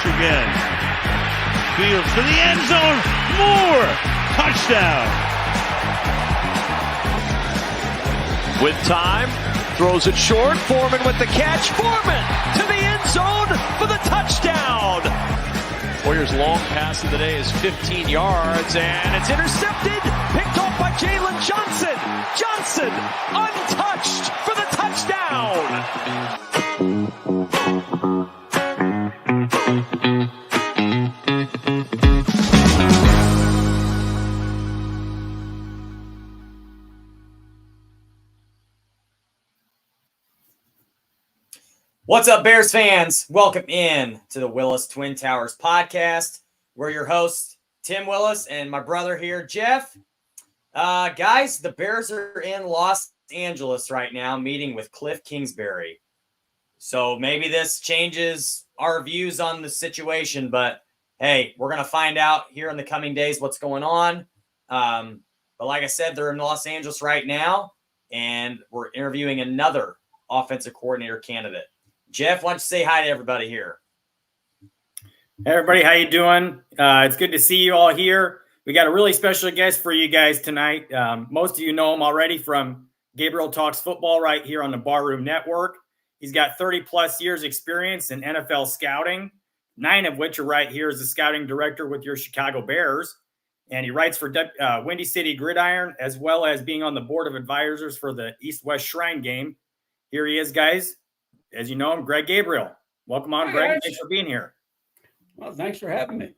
Again. Fields to the end zone. Moore. Touchdown. With time. Throws it short. Foreman with the catch. Foreman to the end zone for the touchdown. Warriors' long pass of the day is 15 yards, and it's intercepted. Picked off by Jalen Johnson. Johnson untouched for the touchdown. What's up, Bears fans? Welcome in to the Willis Twin Towers podcast. We're your hosts, Tim Willis, and my brother here, Jeff. Guys, the Bears are in Los Angeles right now, meeting with Cliff Kingsbury. So maybe this changes our views on the situation, but hey, we're going to find out here in the coming days what's going on. But like I said, they're in Los Angeles right now, and we're interviewing another offensive coordinator candidate. Jeff, why don't you say hi to everybody here? Hey, everybody. How you doing? It's good to see you all here. We got a really special guest for you guys tonight. Most of you know him already from Gabriel Talks Football right here on the Barroom Network. He's got 30-plus years experience in NFL scouting, 9 of which are right here as the scouting director with your Chicago Bears. And he writes for Windy City Gridiron, as well as being on the board of advisors for the East-West Shrine game. Here he is, guys. As you know him, Greg Gabriel. Welcome on, Greg. Thanks for being here. Well, thanks for having me.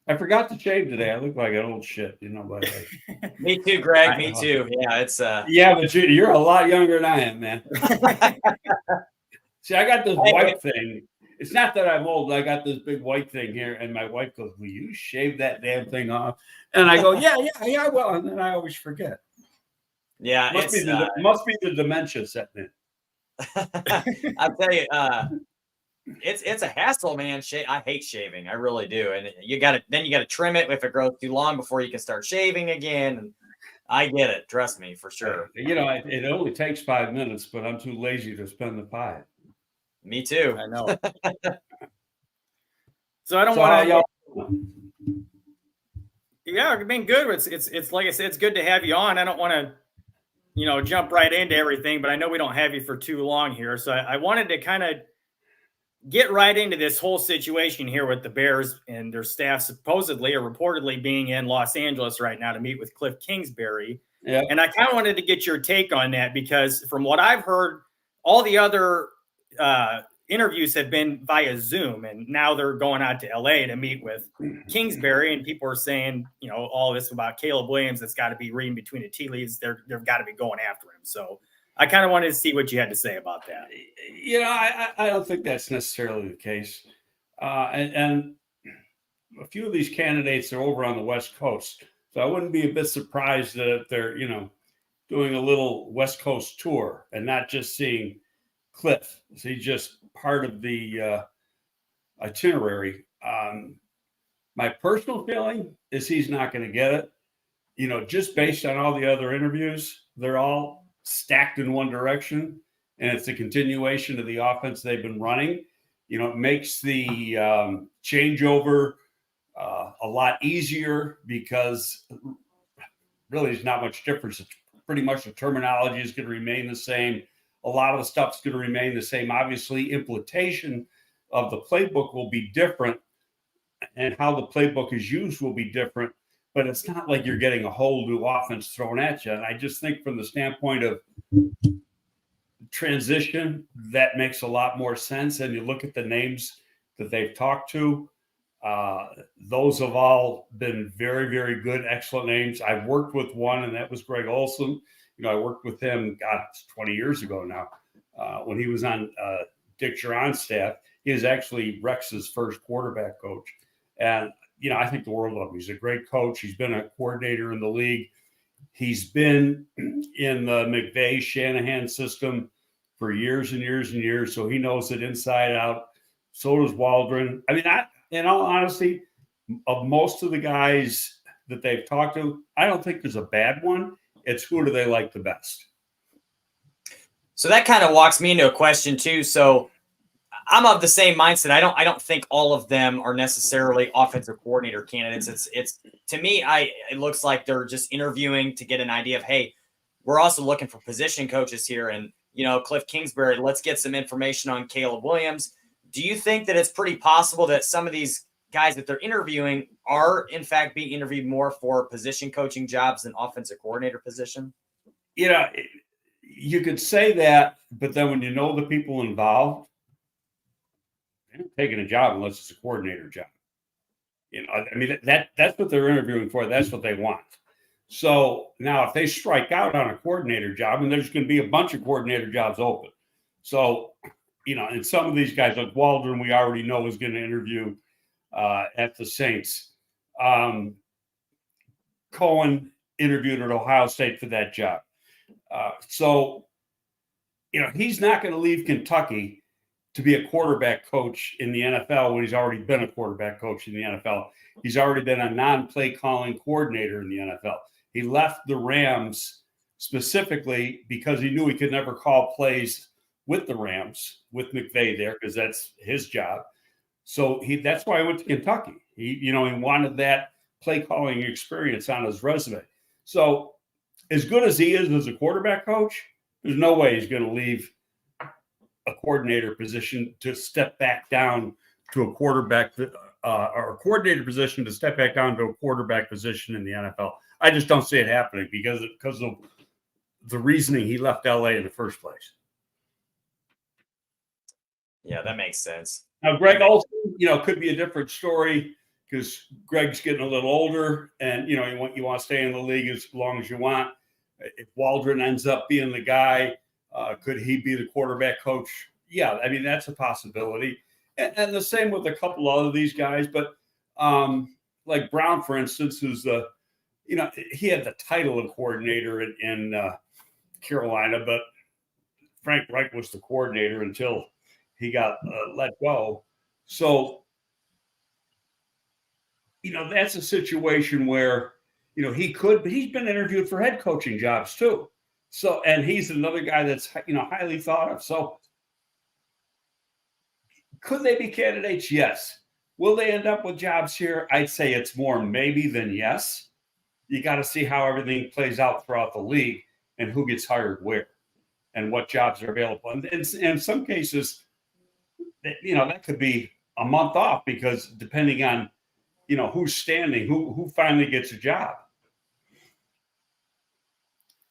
I forgot to shave today. I look like an old shit, by the way. Me too, Greg. Me too. Yeah, it's Yeah, but you're a lot younger than I am, man. See, I got this white thing. It's not that I'm old. I got this big white thing here, and my wife goes, "Will you shave that damn thing off?" And I go, "Yeah, I will." And then I always forget. Yeah, must be the dementia setting in. I'll tell you, it's a hassle, man. I hate shaving. I really do. And you gotta trim it if it grows too long before you can start shaving again. And I get it. Trust me, for sure. It only takes 5 minutes, but I'm too lazy to spend the 5. Me too. I know. So I don't want to. Yeah, it's been good. It's like I said, it's good to have you on. I don't want to, jump right into everything, but I know we don't have you for too long here. So I wanted to kind of get right into this whole situation here with the Bears and their staff supposedly or reportedly being in Los Angeles right now to meet with Cliff Kingsbury. Yeah. And I kind of wanted to get your take on that because from what I've heard, all the other interviews have been via Zoom, and now they're going out to LA to meet with Kingsbury, and people are saying, all this about Caleb Williams, that's got to be reading between the tea leaves. They've got to be going after him. So I kind of wanted to see what you had to say about that. I don't think that's necessarily the case. And a few of these candidates are over on the West Coast. So I wouldn't be a bit surprised that they're, doing a little West Coast tour and not just seeing Cliff. So he's just part of the itinerary. My personal feeling is he's not going to get it. Just based on all the other interviews, they're all stacked in one direction, and it's a continuation of the offense they've been running. It makes the changeover a lot easier because really there's not much difference. It's pretty much the terminology is going to remain the same. A lot of the stuff's going to remain the same. Obviously, implementation of the playbook will be different, and how the playbook is used will be different, but it's not like you're getting a whole new offense thrown at you. And I just think from the standpoint of transition, that makes a lot more sense. And you look at the names that they've talked to, those have all been very, very good, excellent names. I've worked with one, and that was Greg Olson. I worked with him, it's 20 years ago now, when he was on Dick Geron's staff. He was actually Rex's first quarterback coach. And, I think the world of him. He's a great coach. He's been a coordinator in the league. He's been in the McVay Shanahan system for years and years and years, so he knows it inside out. So does Waldron. I mean, in all honesty, of most of the guys that they've talked to, I don't think there's a bad one. It's who do they like the best. So that kind of walks me into a question too. So I'm of the same mindset. I don't think all of them are necessarily offensive coordinator candidates. It's to me, it looks like they're just interviewing to get an idea of, hey, we're also looking for position coaches here. And, Cliff Kingsbury, let's get some information on Caleb Williams. Do you think that it's pretty possible that some of these guys that they're interviewing are in fact being interviewed more for position coaching jobs than offensive coordinator position? You could say that, but then when you know the people involved, they're not taking a job unless it's a coordinator job. I mean, that's what they're interviewing for. That's what they want. So now if they strike out on a coordinator job, and there's going to be a bunch of coordinator jobs open. So, and some of these guys like Waldron, we already know is going to interview at the Saints. Cohen interviewed at Ohio State for that job. So, he's not going to leave Kentucky to be a quarterback coach in the NFL when he's already been a quarterback coach in the NFL. He's already been a non-play calling coordinator in the NFL. He left the Rams specifically because he knew he could never call plays with the Rams, with McVay there, because that's his job. So that's why I went to Kentucky. He wanted that play calling experience on his resume. So as good as he is as a quarterback coach, there's no way he's going to leave a coordinator position to step back down to a quarterback or a coordinator position to step back down to a quarterback position in the NFL. I just don't see it happening because of the reasoning he left LA in the first place. Yeah, that makes sense. Now, Greg also, could be a different story because Greg's getting a little older and, you want to stay in the league as long as you want. If Waldron ends up being the guy, could he be the quarterback coach? Yeah, I mean, that's a possibility. And the same with a couple of these guys. But like Brown, for instance, who's he had the title of coordinator in Carolina, but Frank Reich was the coordinator until he got let go. So, that's a situation where, he could, but he's been interviewed for head coaching jobs too. So, and he's another guy that's, highly thought of. So could they be candidates? Yes. Will they end up with jobs here? I'd say it's more maybe than yes. You got to see how everything plays out throughout the league and who gets hired where and what jobs are available. And in some cases, that could be a month off because depending on, who's standing, who finally gets a job.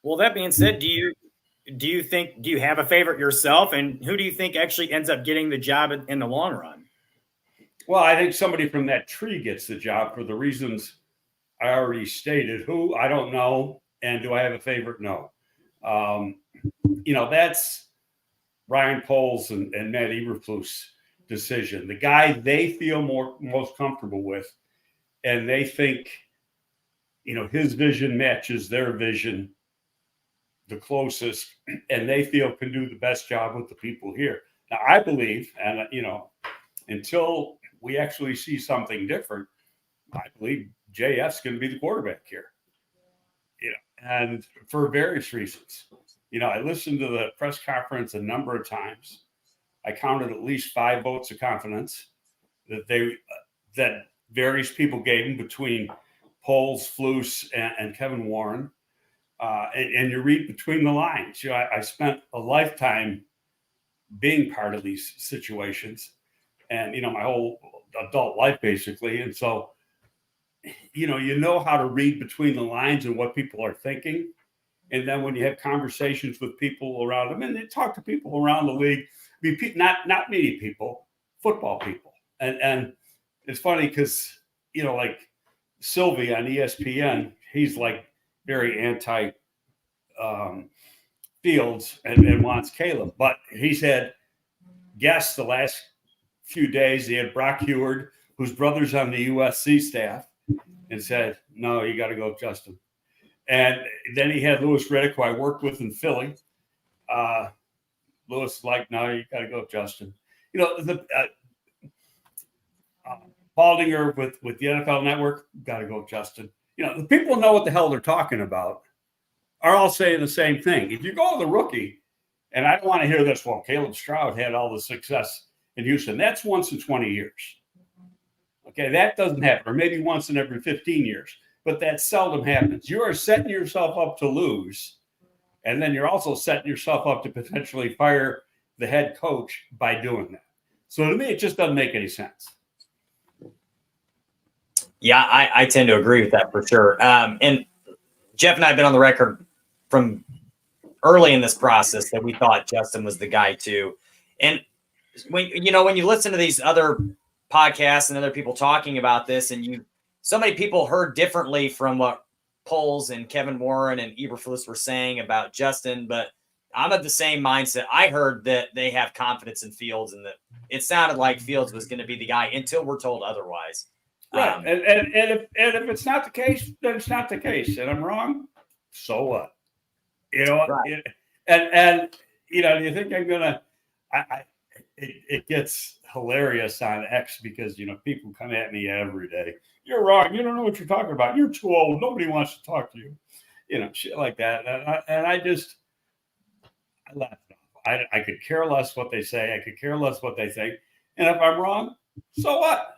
Well, that being said, do you have a favorite yourself, and who do you think actually ends up getting the job in the long run? Well, I think somebody from that tree gets the job for the reasons I already stated. Who, I don't know. And do I have a favorite? No. That's Ryan Poles and Matt Eberflus decision. The guy they feel most comfortable with, and they think, his vision matches their vision the closest, and they feel can do the best job with the people here. Now, I believe, and until we actually see something different, I believe JF's going to be the quarterback here. And for various reasons. I listened to the press conference a number of times. I counted at least 5 votes of confidence that various people gave him between Poles, Flus, and Kevin Warren. And you read between the lines. I spent a lifetime being part of these situations and, my whole adult life, basically. And so, you know how to read between the lines and what people are thinking. And then when you have conversations with people around them, and they talk to people around the league, not many people, football people. And it's funny because, like Sylvie on ESPN, he's like very anti Fields and wants Caleb. But he's had guests the last few days. He had Brock Heward, whose brother's on the USC staff, and said, no, you got to go with Justin. And then he had Louis Riddick, who I worked with in Philly. Lewis is like, no, you got to go, Justin. You know, the Baldinger with the NFL Network, got to go, Justin. You know, the people know what the hell they're talking about are all saying the same thing. If you go with a rookie, and I don't want to hear this, well, Caleb Stroud had all the success in Houston. That's once in 20 years. Okay, that doesn't happen, or maybe once in every 15 years, but that seldom happens. You are setting yourself up to lose, and then you're also setting yourself up to potentially fire the head coach by doing that. So to me, it just doesn't make any sense. Yeah, I tend to agree with that for sure. And Jeff and I have been on the record from early in this process that we thought Justin was the guy too. And when you listen to these other podcasts and other people talking about this, and so many people heard differently from what Poles and Kevin Warren and Eberflus were saying about Justin, but I'm of the same mindset. I heard that they have confidence in Fields, and that it sounded like Fields was going to be the guy until we're told otherwise. Right. And if it's not the case, then it's not the case. And I'm wrong. So what? You know, right. And you know, you think I'm gonna? It gets hilarious on X because, you know, people come at me every day. You're wrong. You don't know what you're talking about. You're too old. Nobody wants to talk to you. You know, shit like that. And I laugh it off. I could care less what they say. I could care less what they think. And if I'm wrong, so what?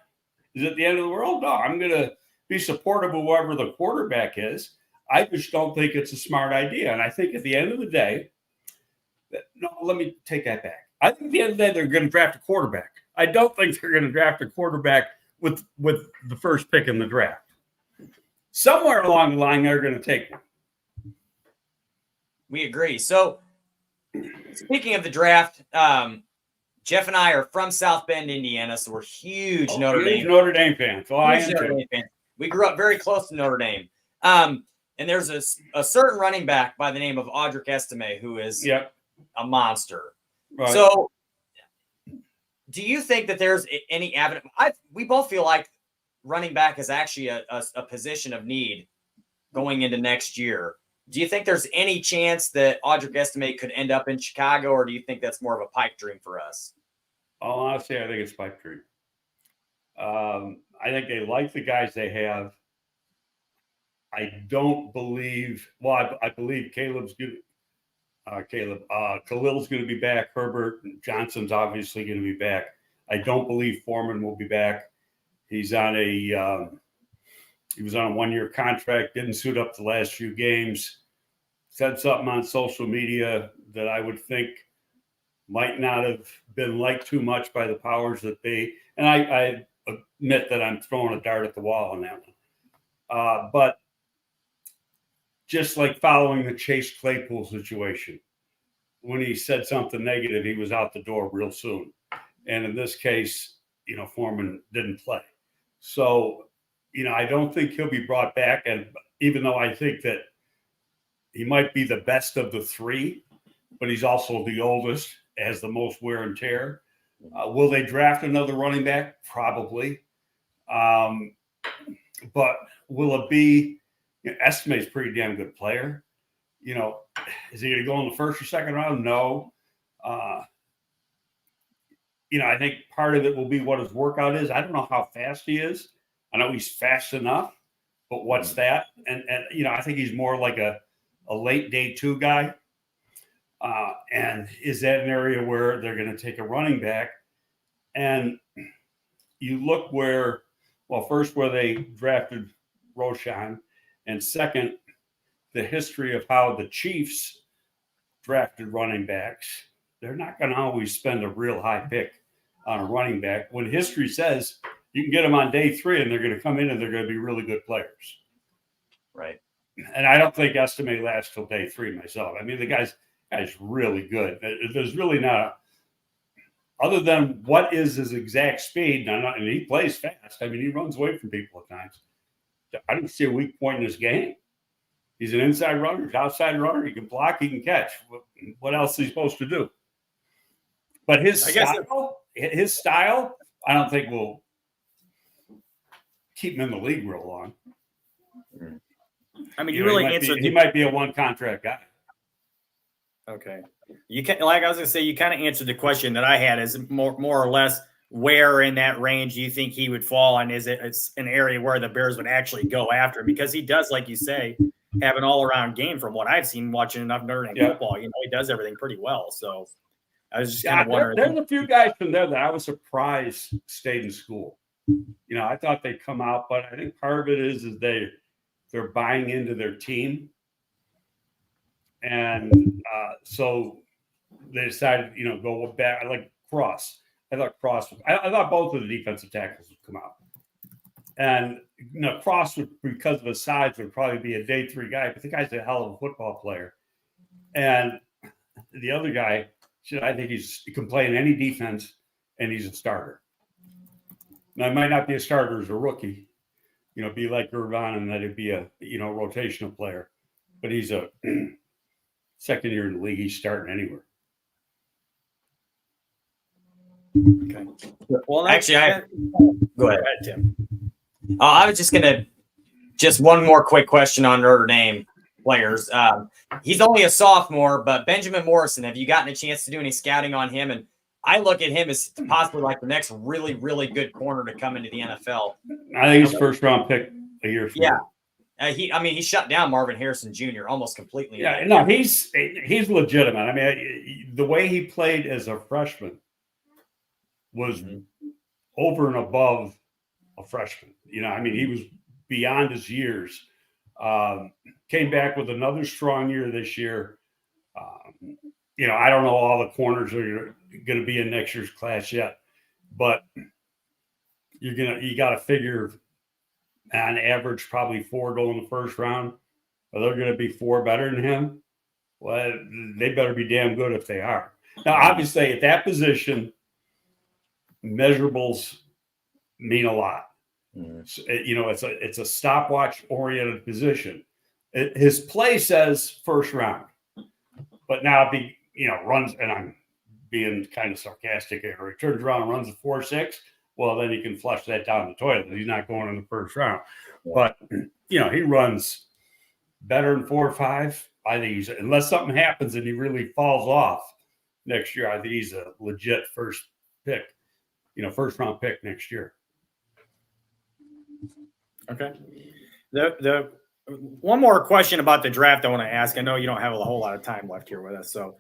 Is it the end of the world? No, I'm going to be supportive of whoever the quarterback is. I just don't think it's a smart idea. And I think at the end of the day, let me take that back. I think at the end of the day, they're going to draft a quarterback. I don't think they're going to draft a quarterback with the first pick in the draft. Somewhere along the line, they're going to take one. We agree. So speaking of the draft, Jeff and I are from South Bend, Indiana, so we're huge Notre Dame fans. We grew up very close to Notre Dame. And there's a certain running back by the name of Audric Estime who is a monster. Right. So do you think that there's any evidence? We both feel like running back is actually a position of need going into next year. Do you think there's any chance that Audric Estime could end up in Chicago, or do you think that's more of a pipe dream for us? Oh, honestly, I think it's pipe dream. I think they like the guys they have. I don't believe. Well, I believe Khalil's going to be back. Herbert and Johnson's obviously going to be back. I don't believe Foreman will be back. He's on he was on a 1-year contract. Didn't suit up the last few games. Said something on social media that I would think might not have been liked too much by the powers that be. And I admit that I'm throwing a dart at the wall on that one. But just like following the Chase Claypool situation, when he said something negative, he was out the door real soon. And in this case, you know, Foreman didn't play. So, you know, I don't think he'll be brought back. And even though I think that he might be the best of the three, but he's also the oldest, has the most wear and tear. Will they draft another running back? Probably. But will it be, you know, Estime's a pretty damn good player. You know, is he going to go in the first or second round? No. You know, I think part of it will be what his workout is. I don't know how fast he is. I know he's fast enough, but what's that? And you know, I think he's more like a late day 2 guy. And is that an area where they're going to take a running back? And you look where they drafted Roschon, and second, the history of how the Chiefs drafted running backs. They're not going to always spend a real high pick on a running back when history says you can get them on day 3 and they're going to come in and they're going to be really good players. Right. And I don't think Estime lasts till day 3 myself. I mean, the guy's really good. There's really not, other than what is his exact speed, and he plays fast. I mean, he runs away from people at times. I don't see a weak point in his game. He's an inside runner, he's outside runner. He can block, he can catch. What else is he supposed to do? But his style, I don't think will keep him in the league real long. I mean, He might be a one contract guy. Okay. You can, like I was gonna say, you kind of answered the question that I had. Is more or less where in that range do you think he would fall, and is it's an area where the Bears would actually go after him? Because he does, like you say, have an all-around game from what I've seen watching enough Notre Dame football. You know, he does everything pretty well. So I was just kind of wondering. There's a few guys from there that I was surprised stayed in school. You know, I thought they'd come out, but I think part of it is they're buying into their team. And so they decided, you know, go back. I like Cross. I thought both of the defensive tackles would come out. And, you know, Cross, because of his size, would probably be a day 3 guy, but the guy's a hell of a football player. And the other guy, I think he can play in any defense, and he's a starter. Now, he might not be a starter as a rookie, you know, be like Irvine, and that it'd be a, you know, rotational player. But he's a second year in the league. He's starting anywhere. Okay. Well, actually, go ahead, Tim. I was just one more quick question on Notre Dame players. He's only a sophomore, but Benjamin Morrison, have you gotten a chance to do any scouting on him? And I look at him as possibly like the next really, really good corner to come into the NFL. I think he's first round pick a year from now. He shut down Marvin Harrison Jr. almost completely. Yeah, no, he's legitimate. I mean, the way he played as a freshman was over and above a freshman. You know, I mean, he was beyond his years. Came back with another strong year this year. You know, I don't know all the corners are going to be in next year's class yet, but you got to figure on average probably 4 go in the first round. Are there going to be 4 better than him? Well, they better be damn good if they are. Now, obviously, at that position, measurables mean a lot. You know, it's a stopwatch oriented position. His play says first round, but now if he, you know, runs, and I'm being kind of sarcastic here, he turns around and runs a 4.6, well, then he can flush that down the toilet. He's not going in the first round. But, you know, he runs better than 4.5. I think unless something happens and he really falls off next year, I think he's a legit first round pick next year. Okay. The one more question about the draft I want to ask. I know you don't have a whole lot of time left here with us. So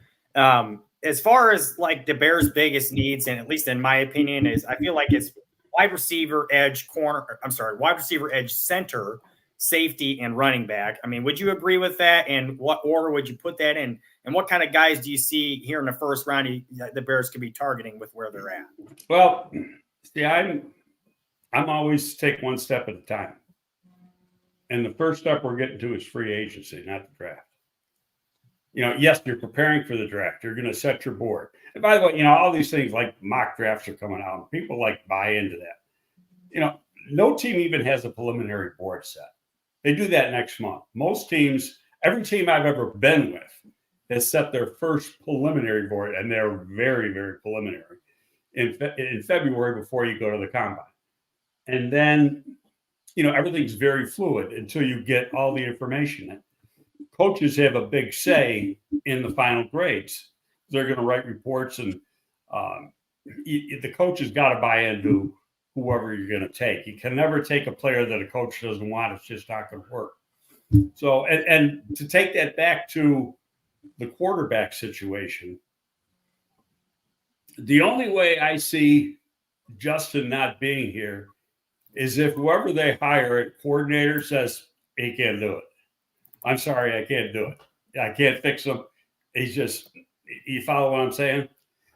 as far as like the Bears' biggest needs, and at least in my opinion, is I feel like it's wide receiver, edge, center, safety, and running back. I mean, would you agree with that? And what order would you put that in? And what kind of guys do you see here in the first round the Bears could be targeting with where they're at? Well, see, I'm always take one step at a time. And the first step we're getting to is free agency, not the draft. You know, yes, you're preparing for the draft. You're going to set your board. And by the way, you know, all these things like mock drafts are coming out, and people like buy into that. You know, no team even has a preliminary board set. They do that next month. Most teams, every team I've ever been with has set their first preliminary board, and they're very, very preliminary in February before you go to the combine. And then, you know, everything's very fluid until you get all the information. Coaches have a big say in the final grades. They're going to write reports, and the coach has got to buy into whoever you're going to take. You can never take a player that a coach doesn't want. It's just not going to work. So, and to take that back to the quarterback situation, the only way I see Justin not being here is if whoever they hire at coordinator says he can't do it. I'm sorry, I can't do it. I can't fix him. He's just, you follow what I'm saying?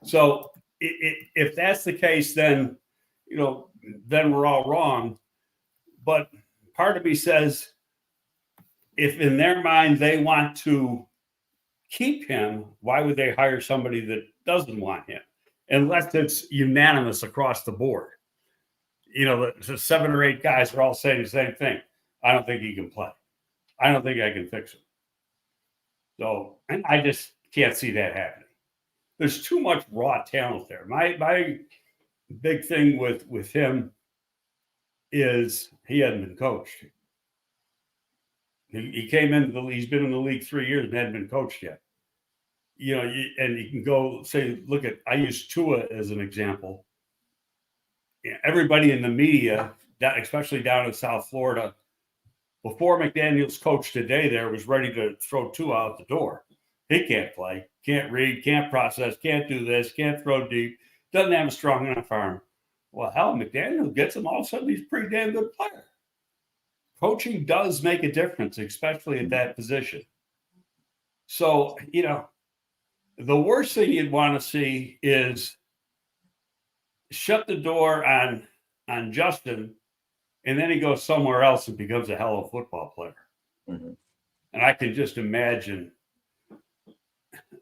So if that's the case, then, you know, then we're all wrong. But part of me says, if in their mind they want to keep him, why would they hire somebody that doesn't want him? Unless it's unanimous across the board. You know, the 7 or 8 guys are all saying the same thing. I don't think he can play. I don't think I can fix him. So, and I just can't see that happening. There's too much raw talent there. My big thing with him is he hadn't been coached. He came into the league. He's been in the league 3 years and hadn't been coached yet. and you can go say, look at, I use Tua as an example. Everybody in the media, especially down in South Florida, before McDaniels coached today there, was ready to throw Tua out the door. He can't play, can't read, can't process, can't do this, can't throw deep, doesn't have a strong enough arm. Well, hell, McDaniels gets him, all of a sudden he's a pretty damn good player. Coaching does make a difference, especially at that position. So, the worst thing you'd want to see is shut the door on Justin, and then he goes somewhere else and becomes a hell of a football player. Mm-hmm. And I can just imagine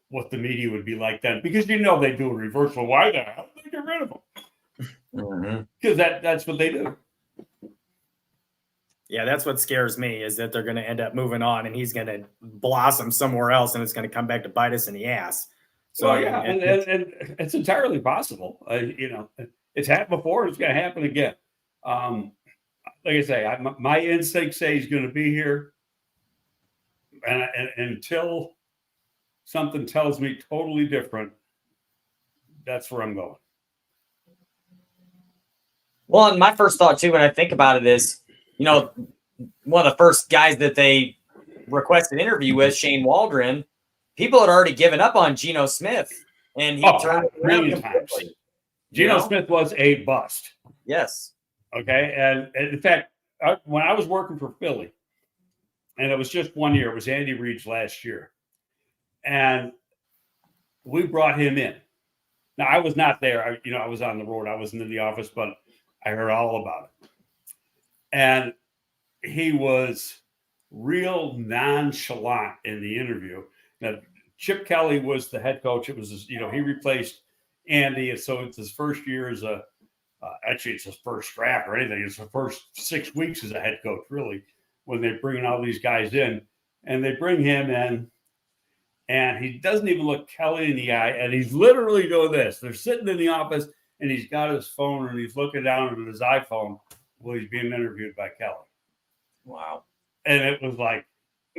what the media would be like then, because they do a reversal. Why the hell did they get rid of him? Because that's what they do. Yeah, that's what scares me, is that they're going to end up moving on and he's going to blossom somewhere else and it's going to come back to bite us in the ass. So, and it's entirely possible. It's happened before. It's going to happen again. Like I say, my instincts say he's going to be here. And until something tells me totally different, that's where I'm going. Well, and my first thought, too, when I think about it is, one of the first guys that they requested an interview with, Shane Waldron, people had already given up on Geno Smith. And he turned it around completely. Geno Smith was a bust. Yes. Okay. And in fact, when I was working for Philly, and it was just 1 year, it was Andy Reid's last year. And we brought him in. Now, I was not there. I was on the road. I wasn't in the office, but I heard all about it. And he was real nonchalant in the interview. Now, Chip Kelly was the head coach. It was, he replaced Andy. And so it's his first year as actually it's his first draft or anything. It's the first 6 weeks as a head coach, really, when they're bringing all these guys in. And they bring him in, and he doesn't even look Kelly in the eye. And he's literally doing this. They're sitting in the office, and he's got his phone, and he's looking down at his iPhone while he's being interviewed by Kelly. Wow. And it was like,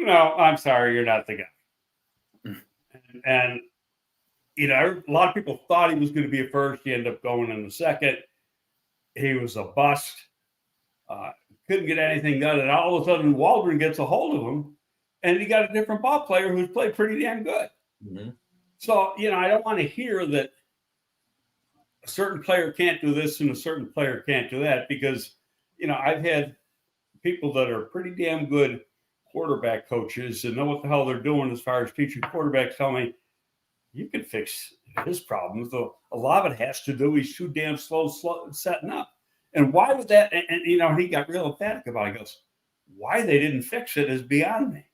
I'm sorry, you're not the guy. And a lot of people thought he was going to be a first. He ended up going in the second. He was a bust. Couldn't get anything done. And all of a sudden, Waldron gets a hold of him, and he got a different ball player who's played pretty damn good. Mm-hmm. So, I don't want to hear that a certain player can't do this and a certain player can't do that, because, I've had people that are pretty damn good quarterback coaches and know what the hell they're doing as far as teaching quarterbacks tell me, you can fix his problems, though a lot of it has to do, he's too damn slow setting up. And why would that, and he got real emphatic about it. He goes, why they didn't fix it is beyond me.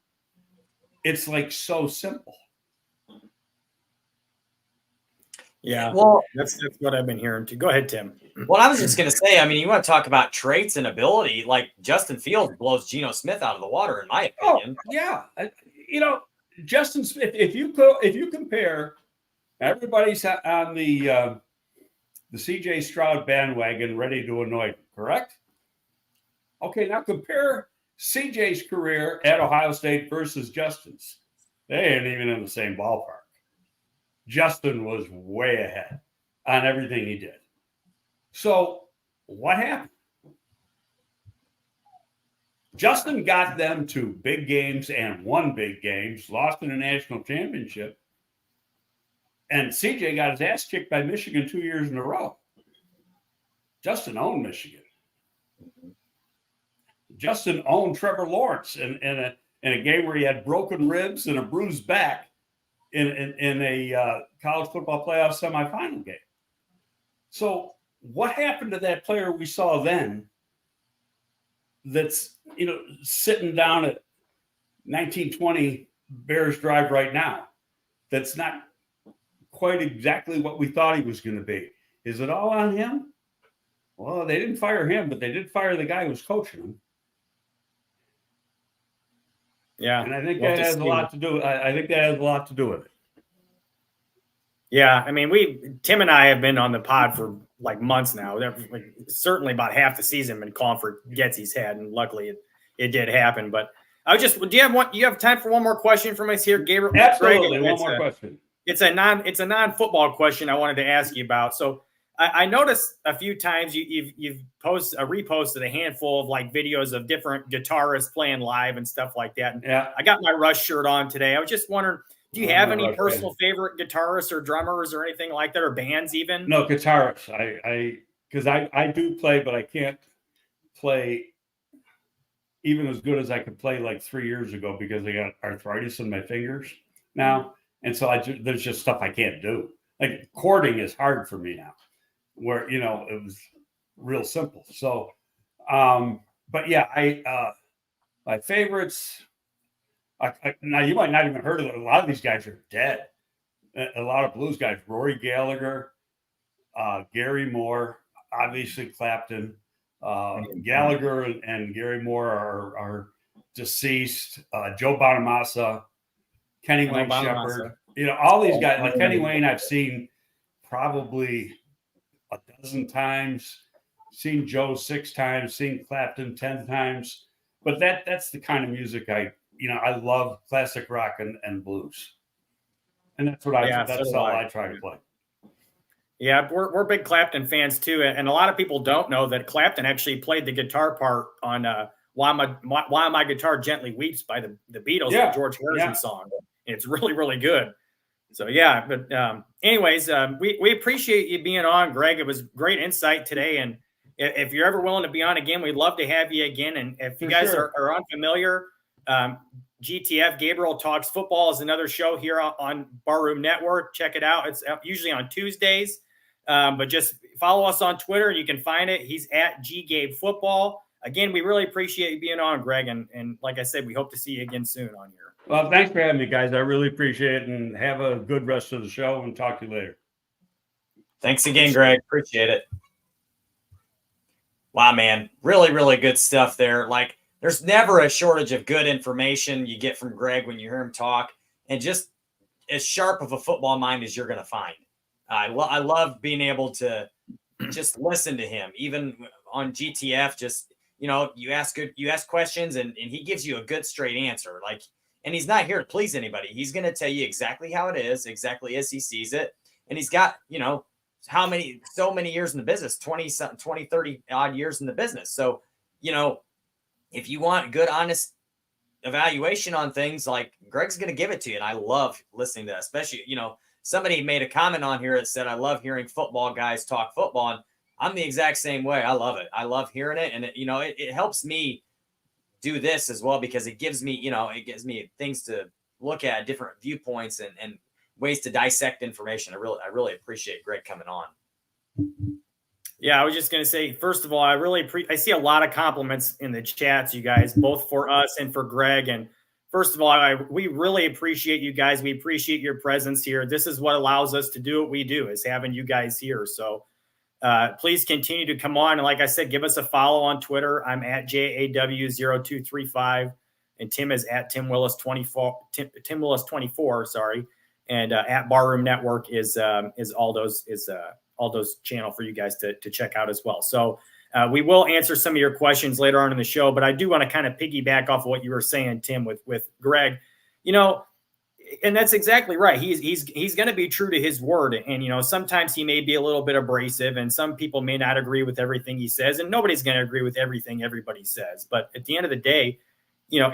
It's like so simple. Yeah, well, that's what I've been hearing too. Go ahead, Tim. Well, I was just going to say, you want to talk about traits and ability. Like Justin Fields blows Geno Smith out of the water, in my opinion. Oh, yeah. Justin Smith, if you compare, everybody's on the CJ Stroud bandwagon ready to annoy him, correct? Okay, now compare CJ's career at Ohio State versus Justin's. They ain't even in the same ballpark. Justin was way ahead on everything he did. So what happened? Justin got them to big games and won big games, lost in a national championship. And CJ got his ass kicked by Michigan 2 years in a row. Justin owned Michigan. Justin owned Trevor Lawrence in a game where he had broken ribs and a bruised back in a college football playoff semifinal game. So what happened to that player we saw then that's, sitting down at 1920 Bears Drive right now, that's not quite exactly what we thought he was going to be? Is it all on him? Well, they didn't fire him, but they did fire the guy who was coaching him. Yeah. And I think that has a lot to do. I think that has a lot to do with it. Yeah. Tim and I have been on the pod for like months now. Certainly about half the season been calling for Getsy's head, and luckily it did happen. But do you have time for one more question from us here, Gabriel? Absolutely. One more question. it's a non-football question I wanted to ask you about. So I noticed a few times you've reposted a handful of like videos of different guitarists playing live and stuff like that. And Yeah. I got my Rush shirt on today. I was just wondering, do you have any personal favorite guitarists or drummers or anything like that, or bands even? No, guitarists. Because I do play, but I can't play even as good as I could play like 3 years ago because I got arthritis in my fingers now. And so there's just stuff I can't do. Like chording is hard for me now, where, it was real simple. So, but yeah, my favorites, now you might not even heard of it. A lot of these guys are dead. A lot of blues guys, Rory Gallagher, Gary Moore, obviously Clapton, Gallagher and Gary Moore are deceased. Joe Bonamassa, Kenny Wayne Shepherd, all these guys. Like Kenny Wayne, I've seen probably a dozen times. Seen Joe 6 times. Seen Clapton 10 times. But that's the kind of music I love, classic rock and blues, and that's what that's all I try to play. Yeah, we're big Clapton fans too, and a lot of people don't know that Clapton actually played the guitar part on "Why My Guitar Gently Weeps" by the Beatles, the George Harrison song. It's really, really good. So yeah, but anyways, we appreciate you being on, Greg. It was great insight today, and if you're ever willing to be on again, we'd love to have you again. And if you guys are unfamiliar, GTF Gabriel Talks Football is another show here on Barroom Network. Check it out. It's usually on Tuesdays. But just follow us on Twitter. You can find it. He's at GGabe Football. Again, we really appreciate you being on, Greg. And like I said, we hope to see you again soon on here. Well, thanks for having me, guys. I really appreciate it. And have a good rest of the show, and talk to you later. Thanks again, Greg. Appreciate it. Wow, man. Really, really good stuff there. Like, there's never a shortage of good information you get from Greg when you hear him talk, and just as sharp of a football mind as you're going to find. I love being able to just listen to him, even on GTF. Just, you ask questions and he gives you a good straight answer. Like, and he's not here to please anybody. He's going to tell you exactly how it is, exactly as he sees it. And he's got, so many years in the business, 20, 30 odd years in the business. So, if you want good, honest evaluation on things, like, Greg's going to give it to you. And I love listening to that, especially, somebody made a comment on here that said, I love hearing football guys talk football. And I'm the exact same way. I love it. I love hearing it. And it helps me do this as well, because it gives me, things to look at, different viewpoints and ways to dissect information. I really appreciate Greg coming on. Yeah, I was just going to say, first of all, I see a lot of compliments in the chats, you guys, both for us and for Greg. And first of all, we really appreciate you guys. We appreciate your presence here. This is what allows us to do what we do, is having you guys here. So please continue to come on. And like I said, give us a follow on Twitter. I'm at JAW0235, and Tim is at Tim Willis 24, sorry. And at Barroom Network is Aldo's channel for you guys to check out as well. So we will answer some of your questions later on in the show, but I do want to kind of piggyback off of what you were saying, Tim, with Greg, and that's exactly right. He's going to be true to his word. And, sometimes he may be a little bit abrasive, and some people may not agree with everything he says, and nobody's going to agree with everything everybody says. But at the end of the day,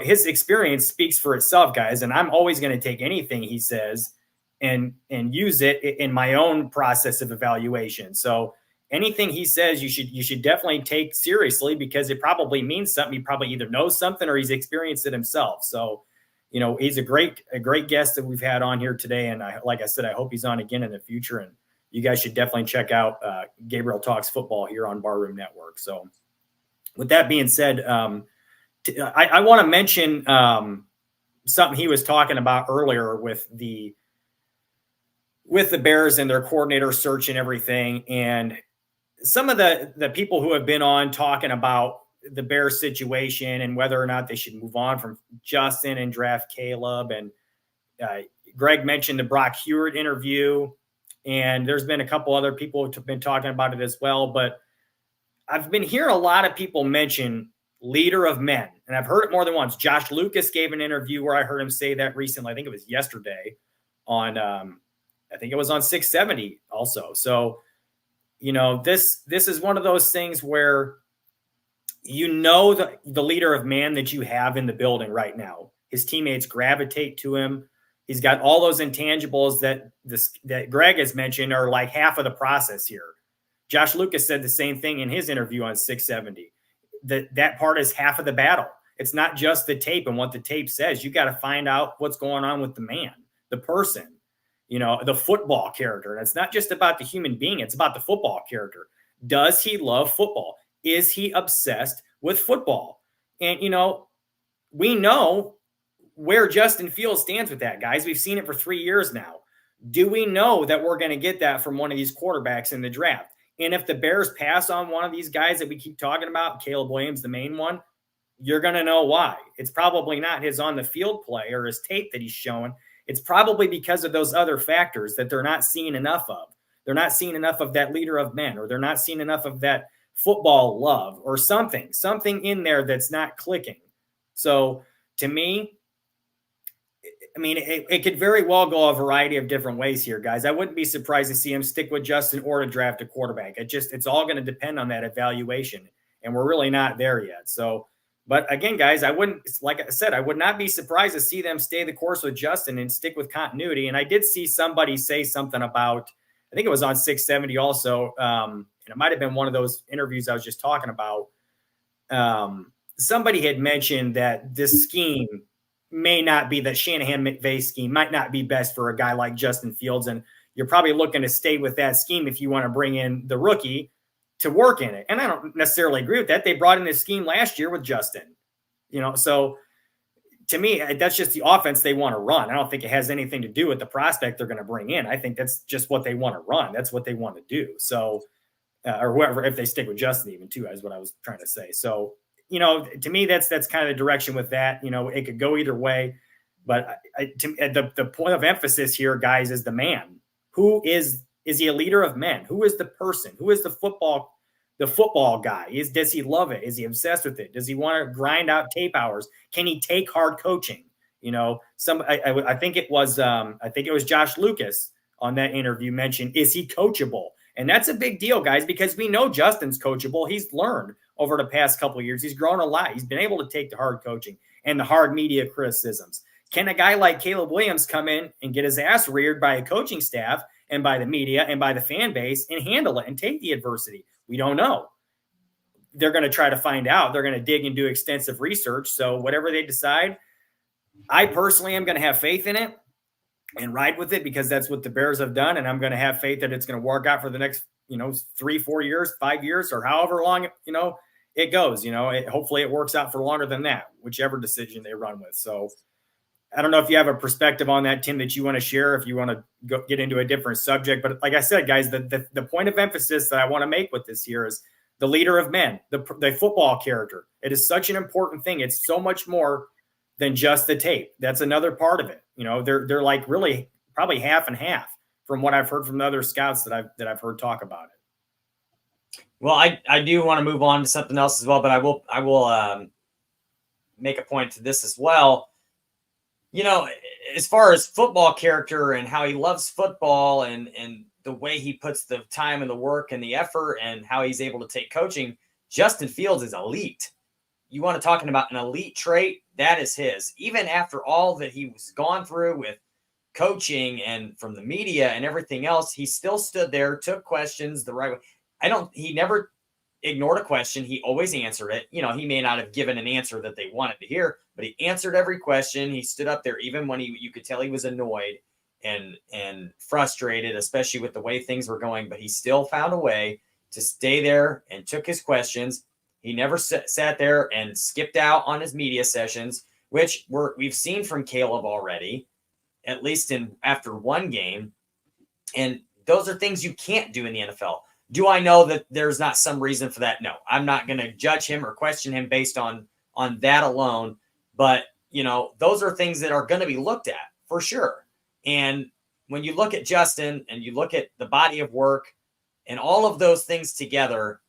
his experience speaks for itself, guys. And I'm always going to take anything he says and use it in my own process of evaluation. So anything he says, you should definitely take seriously, because it probably means something. He probably either knows something or he's experienced it himself. So, he's a great guest that we've had on here today. And like I said, I hope he's on again in the future. And you guys should definitely check out Gabriel Talks Football here on Barroom Network. So with that being said, I want to mention something he was talking about earlier with the Bears and their coordinator search and everything. And some of the people who have been on talking about the Bears situation and whether or not they should move on from Justin and draft Caleb. And Greg mentioned the Brock Hewitt interview, and there's been a couple other people who've been talking about it as well. But I've been hearing a lot of people mention leader of men, and I've heard it more than once. Josh Lucas gave an interview where I heard him say that recently. I think it was yesterday on I think it was on 670 also. So, this is one of those things where the leader of man that you have in the building right now. His teammates gravitate to him. He's got all those intangibles that Greg has mentioned are like half of the process here. Josh Lucas said the same thing in his interview on 670. That part is half of the battle. It's not just the tape and what the tape says. You got to find out what's going on with the man, the person, the football character. And it's not just about the human being. It's about the football character. Does he love football? Is he obsessed with football? And, we know where Justin Fields stands with that, guys. We've seen it for 3 years now. Do we know that we're going to get that from one of these quarterbacks in the draft? And if the Bears pass on one of these guys that we keep talking about, Caleb Williams, the main one, you're going to know why. It's probably not his on the field play or his tape that he's showing. It's probably because of those other factors that they're not seeing enough of. They're not seeing enough of that leader of men, or they're not seeing enough of that football love, or something in there that's not clicking. So to me, it could very well go a variety of different ways here, guys. I wouldn't be surprised to see him stick with Justin or to draft a quarterback. It's all going to depend on that evaluation, and we're really not there yet. So, but again, guys, I would not be surprised to see them stay the course with Justin and stick with continuity. And I did see somebody say something about, I think it was on 670 also, and it might have been one of those interviews I was just talking about. Somebody had mentioned that this scheme may not be, that Shanahan-McVay scheme might not be best for a guy like Justin Fields. And you're probably looking to stay with that scheme if you want to bring in the rookie to work in it. And I don't necessarily agree with that. They brought in this scheme last year with Justin, so to me, that's just the offense they want to run. I don't think it has anything to do with the prospect they're going to bring in. I think that's just what they want to run. That's what they want to do. So, or whoever, if they stick with Justin even too, is what I was trying to say. So, to me, that's kind of the direction with that. It could go either way, but the point of emphasis here, guys, is the man. Who is he a leader of men? Who is the person? Who is the football guy? Does he love it? Is he obsessed with it? Does he want to grind out tape hours? Can he take hard coaching? I think it was Josh Lucas on that interview mentioned, is he coachable? And that's a big deal, guys, because we know Justin's coachable. He's learned over the past couple of years. He's grown a lot. He's been able to take the hard coaching and the hard media criticisms. Can a guy like Caleb Williams come in and get his ass reared by a coaching staff and by the media and by the fan base and handle it and take the adversity? We don't know. They're going to try to find out. They're going to dig and do extensive research. So whatever they decide, I personally am going to have faith in it and ride with it, because that's what the Bears have done. And I'm going to have faith that it's going to work out for the next, 3, 4 years, 5 years, or however long, it goes. Hopefully it works out for longer than that, whichever decision they run with. So I don't know if you have a perspective on that, Tim, that you want to share, if you want to get into a different subject. But like I said, guys, the point of emphasis that I want to make with this here is the leader of men, the football character. It is such an important thing. It's so much more than just the tape. That's another part of it. They're like really probably half and half from what I've heard from the other scouts that I've heard talk about it. Well, I do want to move on to something else as well, but I will make a point to this as well. As far as football character and how he loves football and the way he puts the time and the work and the effort and how he's able to take coaching, Justin Fields is elite. You want to talk about an elite trait? That is his. Even after all that he was gone through with coaching and from the media and everything else, he still stood there, took questions the right way. He never ignored a question. He always answered it. He may not have given an answer that they wanted to hear, but he answered every question. He stood up there, even when you could tell he was annoyed and frustrated, especially with the way things were going, but he still found a way to stay there and took his questions. He never sat there and skipped out on his media sessions, which we've seen from Caleb already, at least after one game. And those are things you can't do in the NFL. Do I know that there's not some reason for that? No, I'm not going to judge him or question him based on that alone. But, those are things that are going to be looked at for sure. And when you look at Justin and you look at the body of work and all of those things together,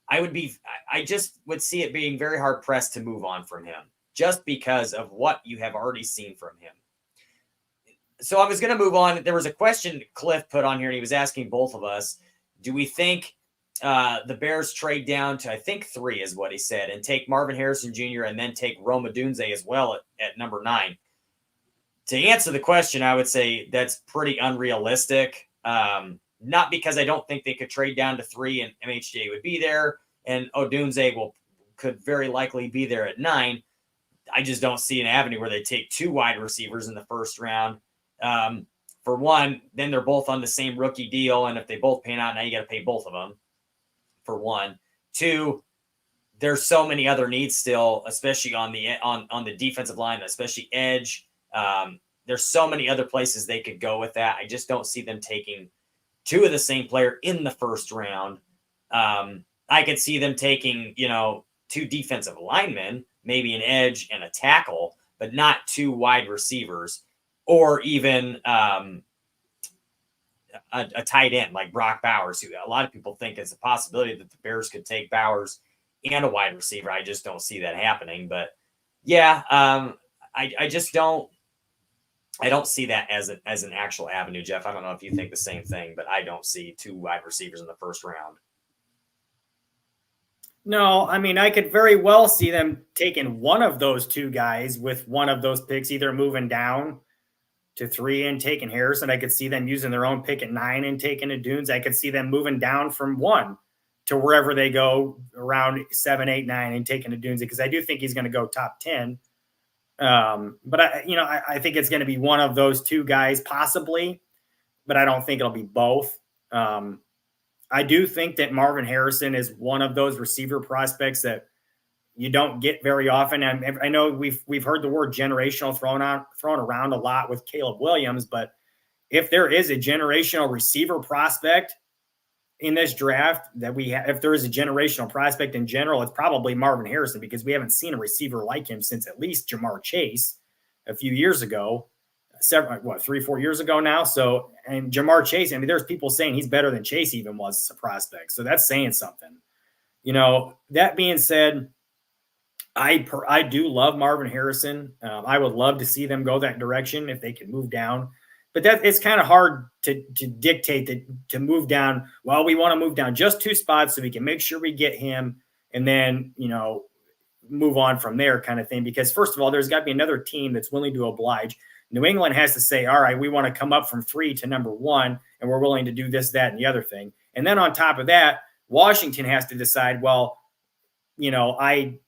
I just would see it being very hard pressed to move on from him just because of what you have already seen from him. So I was going to move on. There was a question Cliff put on here, and he was asking both of us, do we think the Bears trade down to, I think 3 is what he said, and take Marvin Harrison Jr. and then take Rome Odunze as well at number 9? To answer the question, I would say that's pretty unrealistic. Not because I don't think they could trade down to 3 and MHJ would be there, and Odunze could very likely be there at 9. I just don't see an avenue where they take 2 wide receivers in the first round. For one, then they're both on the same rookie deal, and if they both pan out, now you got to pay both of them. For one, 2, there's so many other needs still, especially on the defensive line, especially edge. There's so many other places they could go with that. I just don't see them taking 2 of the same player in the first round. I could see them taking, 2 defensive linemen, maybe an edge and a tackle, but not 2 wide receivers, or even a tight end like Brock Bowers, who a lot of people think is a possibility that the Bears could take Bowers and a wide receiver. I just don't see that happening. But yeah, I just don't. I don't see that as an actual avenue, Jeff. I don't know if you think the same thing, but I don't see 2 wide receivers in the first round. No, I mean, I could very well see them taking one of those 2 guys with one of those picks, either moving down to 3 and taking Harrison. I could see them using their own pick at 9 and taking a Dunes. I could see them moving down from 1 to wherever they go around 7, 8, 9 and taking a Dunes, because I do think he's going to go top 10. But I think it's going to be one of those 2 guys possibly, but I don't think it'll be both. I do think that Marvin Harrison is one of those receiver prospects that you don't get very often. And I know we've heard the word generational thrown around a lot with Caleb Williams, but if there is a generational receiver prospect in this draft that we have, if there is a generational prospect in general, it's probably Marvin Harrison, because we haven't seen a receiver like him since at least Jamar Chase a few years ago, 3-4 years ago now. So, and Jamar Chase, I mean, there's people saying he's better than Chase even was as a prospect. So that's saying something. That being said, I do love Marvin Harrison. I would love to see them go that direction if they can move down. But it's kind of hard to dictate to move down. Well, we want to move down just 2 spots so we can make sure we get him, and then, move on from there kind of thing. Because first of all, there's got to be another team that's willing to oblige. New England has to say, all right, we want to come up from 3 to number 1, and we're willing to do this, that, and the other thing. And then on top of that, Washington has to decide, well, I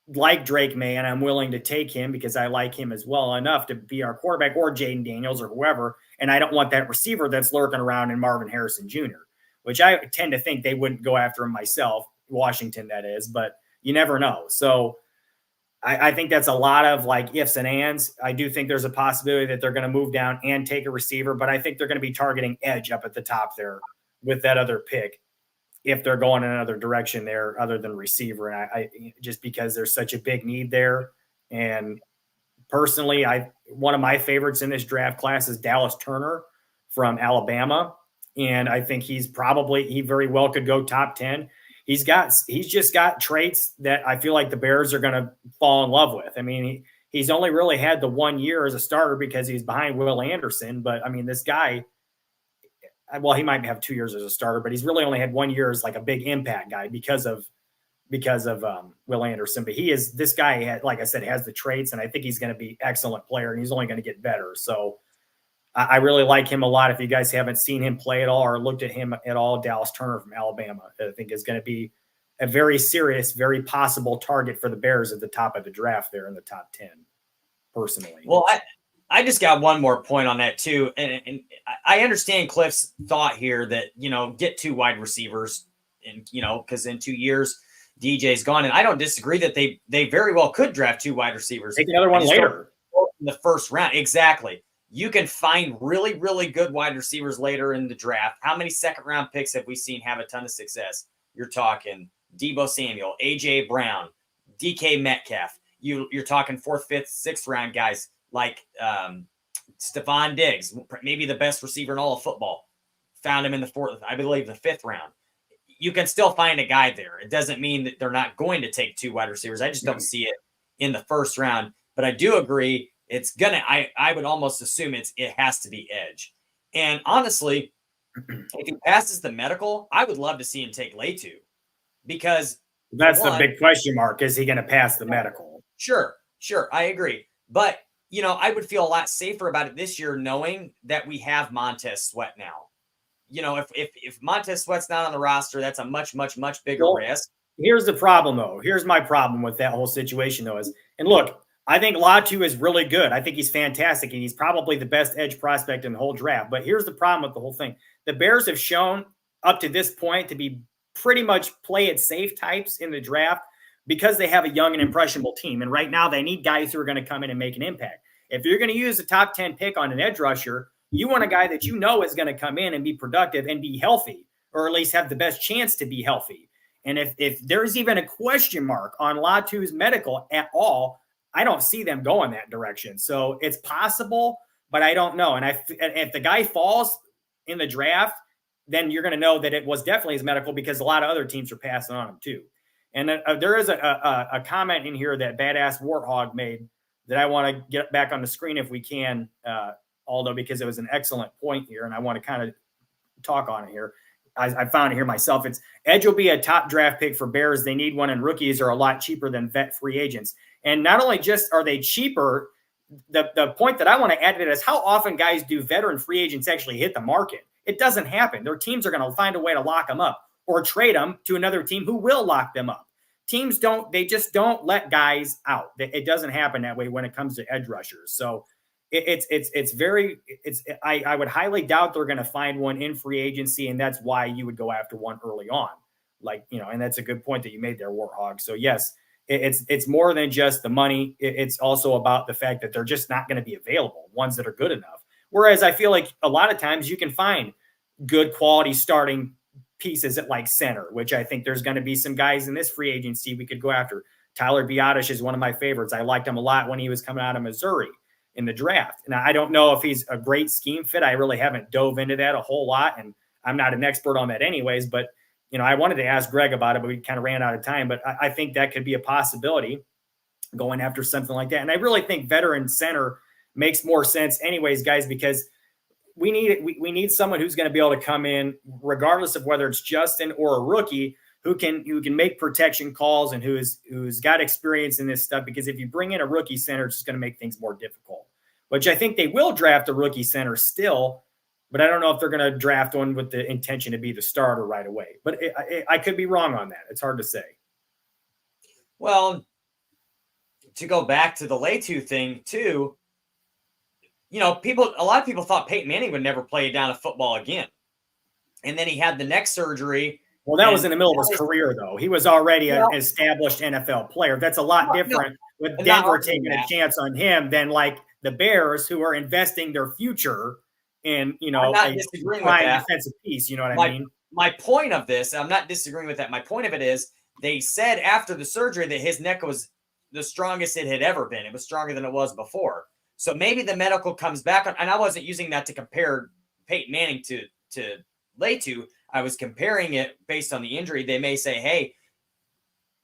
like Drake May, and I'm willing to take him because I like him as well enough to be our quarterback, or Jaden Daniels or whoever. And I don't want that receiver that's lurking around in Marvin Harrison Jr., which I tend to think they wouldn't go after him myself, Washington, that is, but you never know. So I think that's a lot of like ifs and ands. I do think there's a possibility that they're going to move down and take a receiver, but I think they're going to be targeting edge up at the top there with that other pick, if they're going in another direction there other than receiver. And I just because there's such a big need there. And personally, one of my favorites in this draft class is Dallas Turner from Alabama. And I think he very well could go top 10. He's just got traits that I feel like the Bears are going to fall in love with. I mean, he's only really had the 1 year as a starter because he's behind Will Anderson. But I mean, this guy, well, he might have 2 years as a starter, but he's really only had 1 year as like a big impact guy because of Will Anderson. But this guy, like I said, has the traits, and I think he's going to be an excellent player, and he's only going to get better. So I really like him a lot. If you guys haven't seen him play at all or looked at him at all, Dallas Turner from Alabama, I think is going to be a very serious, very possible target for the Bears at the top of the draft there in the top 10, personally. Well, I just got one more point on that too. And I understand Cliff's thought here that, get 2 wide receivers and, because in 2 years, DJ's gone. And I don't disagree that they very well could draft 2 wide receivers. Take another one later. In the first round. Exactly. You can find really, really good wide receivers later in the draft. How many second-round picks have we seen have a ton of success? You're talking Deebo Samuel, A.J. Brown, DK Metcalf. You're talking 4th, 5th, 6th round guys like Stephon Diggs, maybe the best receiver in all of football. Found him in the 4th, I believe the 5th round. You can still find a guy there. It doesn't mean that they're not going to take 2 wide receivers. I just don't see it in the first round. But I do agree, it's gonna. I would almost assume it has to be edge. And honestly, if he passes the medical, I would love to see him take Letu, because that's the big question mark. Is he going to pass the medical? Sure, I agree. But I would feel a lot safer about it this year, knowing that we have Montez Sweat now. If Montez Sweat's not on the roster, that's a much bigger risk. Here's the problem, though. Here's my problem with that whole situation, though. And look, I think Latu is really good. I think he's fantastic, and he's probably the best edge prospect in the whole draft. But here's the problem with the whole thing. The Bears have shown up to this point to be pretty much play it safe types in the draft because they have a young and impressionable team. And right now they need guys who are going to come in and make an impact. If you're going to use a top 10 pick on an edge rusher, you want a guy that is going to come in and be productive and be healthy, or at least have the best chance to be healthy. And if there's even a question mark on Latu's medical at all, I don't see them going that direction. So it's possible, but I don't know. And if the guy falls in the draft, then you're going to know that it was definitely his medical, because a lot of other teams are passing on him too. And there is a comment in here that Badass Warthog made that I want to get back on the screen if we can, Aldo, because it was an excellent point here, and I want to kind of talk on it here. I found it here myself. It's edge will be a top draft pick for Bears. They need one, and rookies are a lot cheaper than vet free agents. And not only just are they cheaper, the point that I want to add to it is how often guys do veteran free agents actually hit the market. It doesn't happen. Their teams are going to find a way to lock them up or trade them to another team who will lock them up. Teams they just don't let guys out. It doesn't happen that way when it comes to edge rushers. So I would highly doubt they're going to find one in free agency, and that's why you would go after one early on. And that's a good point that you made there, Warthog. So yes, it's more than just the money. It's also about the fact that they're just not going to be available, ones that are good enough. Whereas I feel like a lot of times you can find good quality starting pieces at like center, which I think there's going to be some guys in this free agency we could go after. Tyler Biadasz is one of my favorites. I liked him a lot when he was coming out of Missouri in the draft. Now, I don't know if he's a great scheme fit. I really haven't dove into that a whole lot, and I'm not an expert on that anyways, but I wanted to ask Greg about it, but we kind of ran out of time. But I think that could be a possibility, going after something like that. And I really think veteran center makes more sense anyways, guys, because we need someone who's going to be able to come in, regardless of whether it's Justin or a rookie, who can make protection calls and who's got experience in this stuff. Because if you bring in a rookie center, it's just going to make things more difficult, which I think they will draft a rookie center still, but I don't know if they're going to draft one with the intention to be the starter right away. But I could be wrong on that. It's hard to say. Well, to go back to the Letu thing too, a lot of people thought Peyton Manning would never play down a football again. And then he had the neck surgery. Well, that was in the middle of his career, though. He was already an established NFL player. That's a lot different with Denver taking a chance on him than like the Bears, who are investing their future in, a prime defensive piece. You know what I mean? My point of this, I'm not disagreeing with that. My point of it is they said after the surgery that his neck was the strongest it had ever been. It was stronger than it was before. So maybe the medical comes back on, and I wasn't using that to compare Peyton Manning to Letu. I was comparing it based on the injury. They may say, hey,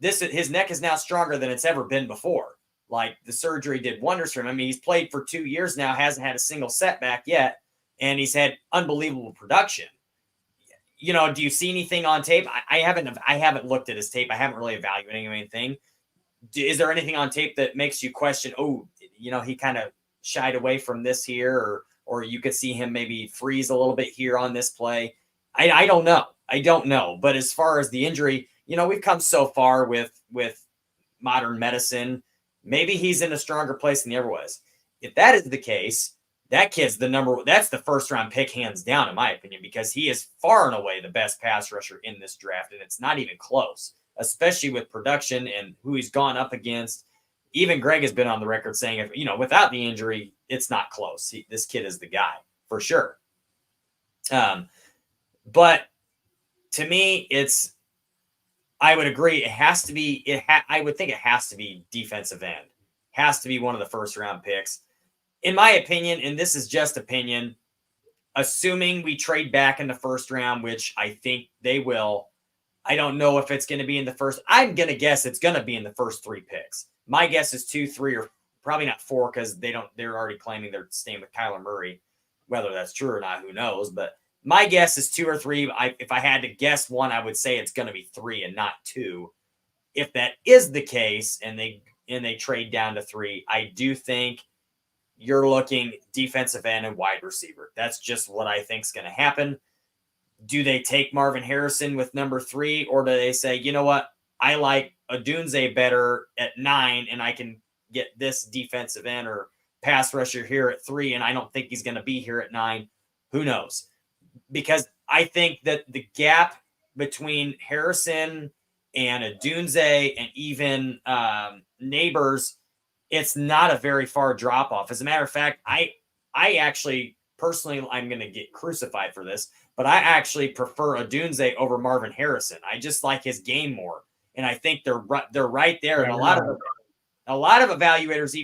his neck is now stronger than it's ever been before. Like, the surgery did wonders for him. I mean, he's played for 2 years now, hasn't had a single setback yet, and he's had unbelievable production. Do you see anything on tape? I haven't looked at his tape. I haven't really evaluated anything. Is there anything on tape that makes you question, he kind of shied away from this here, or you could see him maybe freeze a little bit here on this play? I don't know. I don't know. But as far as the injury, we've come so far with modern medicine. Maybe he's in a stronger place than he ever was. If that is the case, that kid's that's the first round pick, hands down, in my opinion, because he is far and away the best pass rusher in this draft. And it's not even close, especially with production and who he's gone up against. Even Greg has been on the record saying, without the injury, it's not close. This kid is the guy for sure. But to me, I would agree. It has to be, I would think it has to be defensive end. Has to be one of the first round picks. In my opinion, and this is just opinion, assuming we trade back in the first round, which I think they will, I don't know if it's going to be in the first. I'm going to guess it's going to be in the first 3 picks. My guess is 2, 3, or probably not 4 because they're already claiming they're staying with Kyler Murray. Whether that's true or not, who knows? But my guess is 2 or 3. If I had to guess one, I would say it's going to be 3 and not 2. If that is the case, and they trade down to 3, I do think you're looking defensive end and wide receiver. That's just what I think is going to happen. Do they take Marvin Harrison with number 3, or do they say, you know what, I like Odunze better at 9, and I can get this defensive end or pass rusher here at 3, and I don't think he's going to be here at 9. Who knows? Because I think that the gap between Harrison and Odunze and even Neighbors, it's not a very far drop off. As a matter of fact, I actually personally, I'm going to get crucified for this, but I actually prefer Odunze over Marvin Harrison. I just like his game more, and I think they're right there. And a lot of evaluators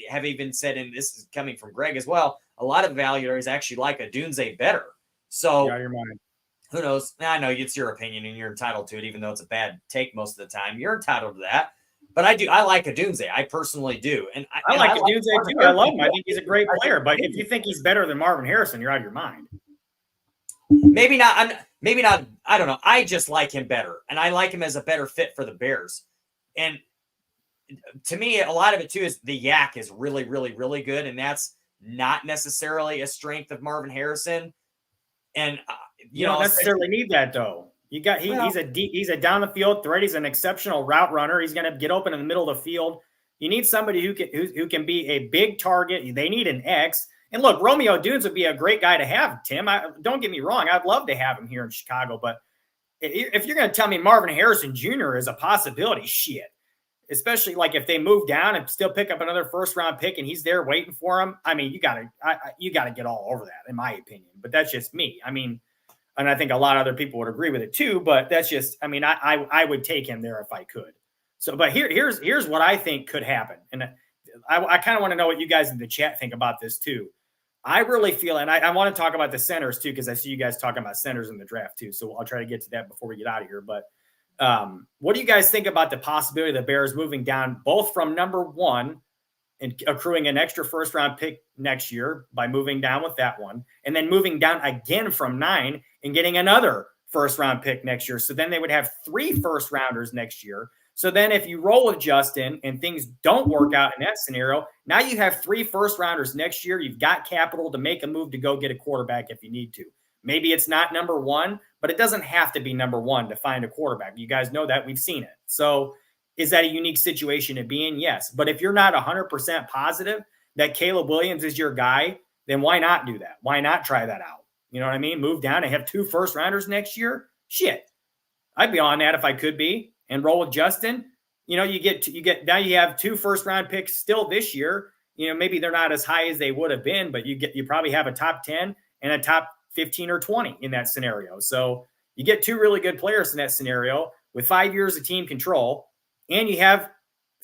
have even said, and this is coming from Greg as well, a lot of evaluators actually like Odunze better. So who knows? I know it's your opinion and you're entitled to it, even though it's a bad take most of the time. You're entitled to that. But I like Odunze. I personally do. And I like Odunze too. I love him. I think he's a great player. But if you think he's better than Marvin Harrison, you're out of your mind. Maybe not. Maybe not. I don't know. I just like him better. And I like him as a better fit for the Bears. And to me, a lot of it too is the yak is really, really, really good. And that's not necessarily a strength of Marvin Harrison. And you don't necessarily need that though. He's a down the field threat. He's an exceptional route runner. He's going to get open in the middle of the field. You need somebody who can be a big target. They need an X. And look, Romeo Dunes would be a great guy to have, Tim. Don't get me wrong. I'd love to have him here in Chicago. But if you're going to tell me Marvin Harrison Jr. is a possibility, shit. Especially like if they move down and still pick up another first-round pick and he's there waiting for him. I mean, you got to get all over that, in my opinion. But that's just me. I mean, and I think a lot of other people would agree with it too, but that's just, I mean, I would take him there if I could. So, but here's what I think could happen. And I kind of want to know what you guys in the chat think about this too. I really feel, and I want to talk about the centers too, because I see you guys talking about centers in the draft too. So I'll try to get to that before we get out of here. But what do you guys think about the possibility of the Bears moving down both from number 1 and accruing an extra first-round pick next year by moving down with that one, and then moving down again from 9 and getting another first-round pick next year? So then they would have 3 first-rounders next year. So then if you roll with Justin and things don't work out in that scenario, now you have 3 first-rounders next year. You've got capital to make a move to go get a quarterback if you need to. Maybe it's not number 1, but it doesn't have to be number 1 to find a quarterback. You guys know that. We've seen it. So is that a unique situation to be in? Yes. But if you're not 100% positive that Caleb Williams is your guy, then why not do that? Why not try that out? You know what I mean? Move down and have 2 first-rounders next year? Shit. I'd be on that if I could be and roll with Justin. You know, you get now you have 2 first-round picks still this year. You know, maybe they're not as high as they would have been, but you probably have a top 10 and a top 15 or 20 in that scenario. So you get 2 really good players in that scenario with 5 years of team control, and you have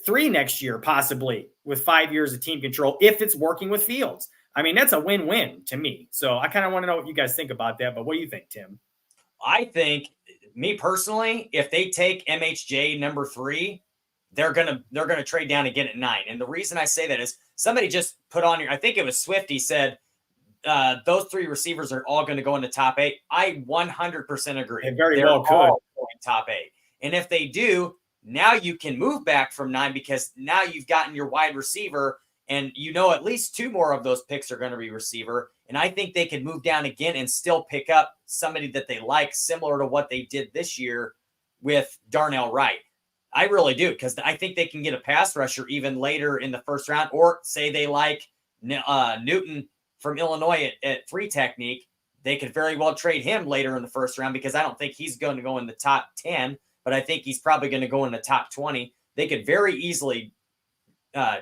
3 next year possibly with 5 years of team control if it's working with Fields. I mean, that's a win-win to me. So I kind of want to know what you guys think about that. But what do you think, Tim? I think, me personally, if they take MHJ number 3, they're gonna trade down again at 9. And the reason I say that is somebody just put on here, I think it was Swift, he said those 3 receivers are all going to go in the top 8. I 100% agree. They very well could. Top 8. And if they do, now you can move back from 9 because now you've gotten your wide receiver, and you know at least 2 more of those picks are going to be receiver. And I think they could move down again and still pick up somebody that they like, similar to what they did this year with Darnell Wright. I really do, because I think they can get a pass rusher even later in the first round, or say they like Newton from Illinois at 3 technique. They could very well trade him later in the first round, because I don't think he's going to go in the top 10, but I think he's probably going to go in the top 20. They could very easily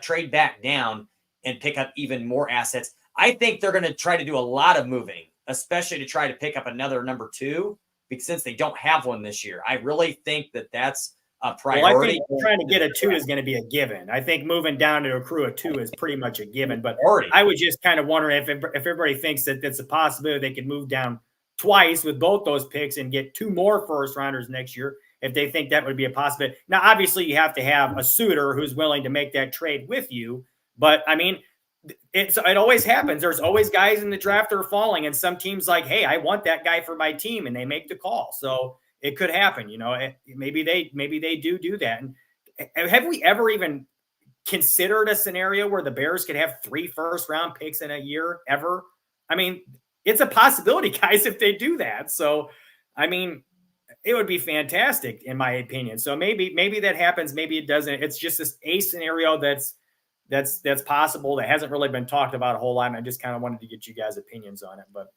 trade back down and pick up even more assets. I think they're going to try to do a lot of moving, especially to try to pick up another number 2, because since they don't have one this year. I really think that that's a priority. Well, I think trying to get a 2 is going to be a given. I think moving down to accrue a 2 is pretty much a given. But I was just kind of wondering if everybody thinks that it's a possibility they could move down twice with both those picks and get 2 more first-rounders next year, if they think that would be a possibility. Now, obviously, you have to have a suitor who's willing to make that trade with you. But I mean, it always happens. There's always guys in the draft that are falling, and some teams like, hey, I want that guy for my team, and they make the call. So it could happen, maybe they do that. And have we ever even considered a scenario where the Bears could have 3 first-round picks in a year ever? I mean, it's a possibility, guys, if they do that. So, I mean, it would be fantastic in my opinion. So maybe that happens. Maybe it doesn't. It's just a scenario that's possible that hasn't really been talked about a whole lot. And I just kind of wanted to get you guys' opinions on it. But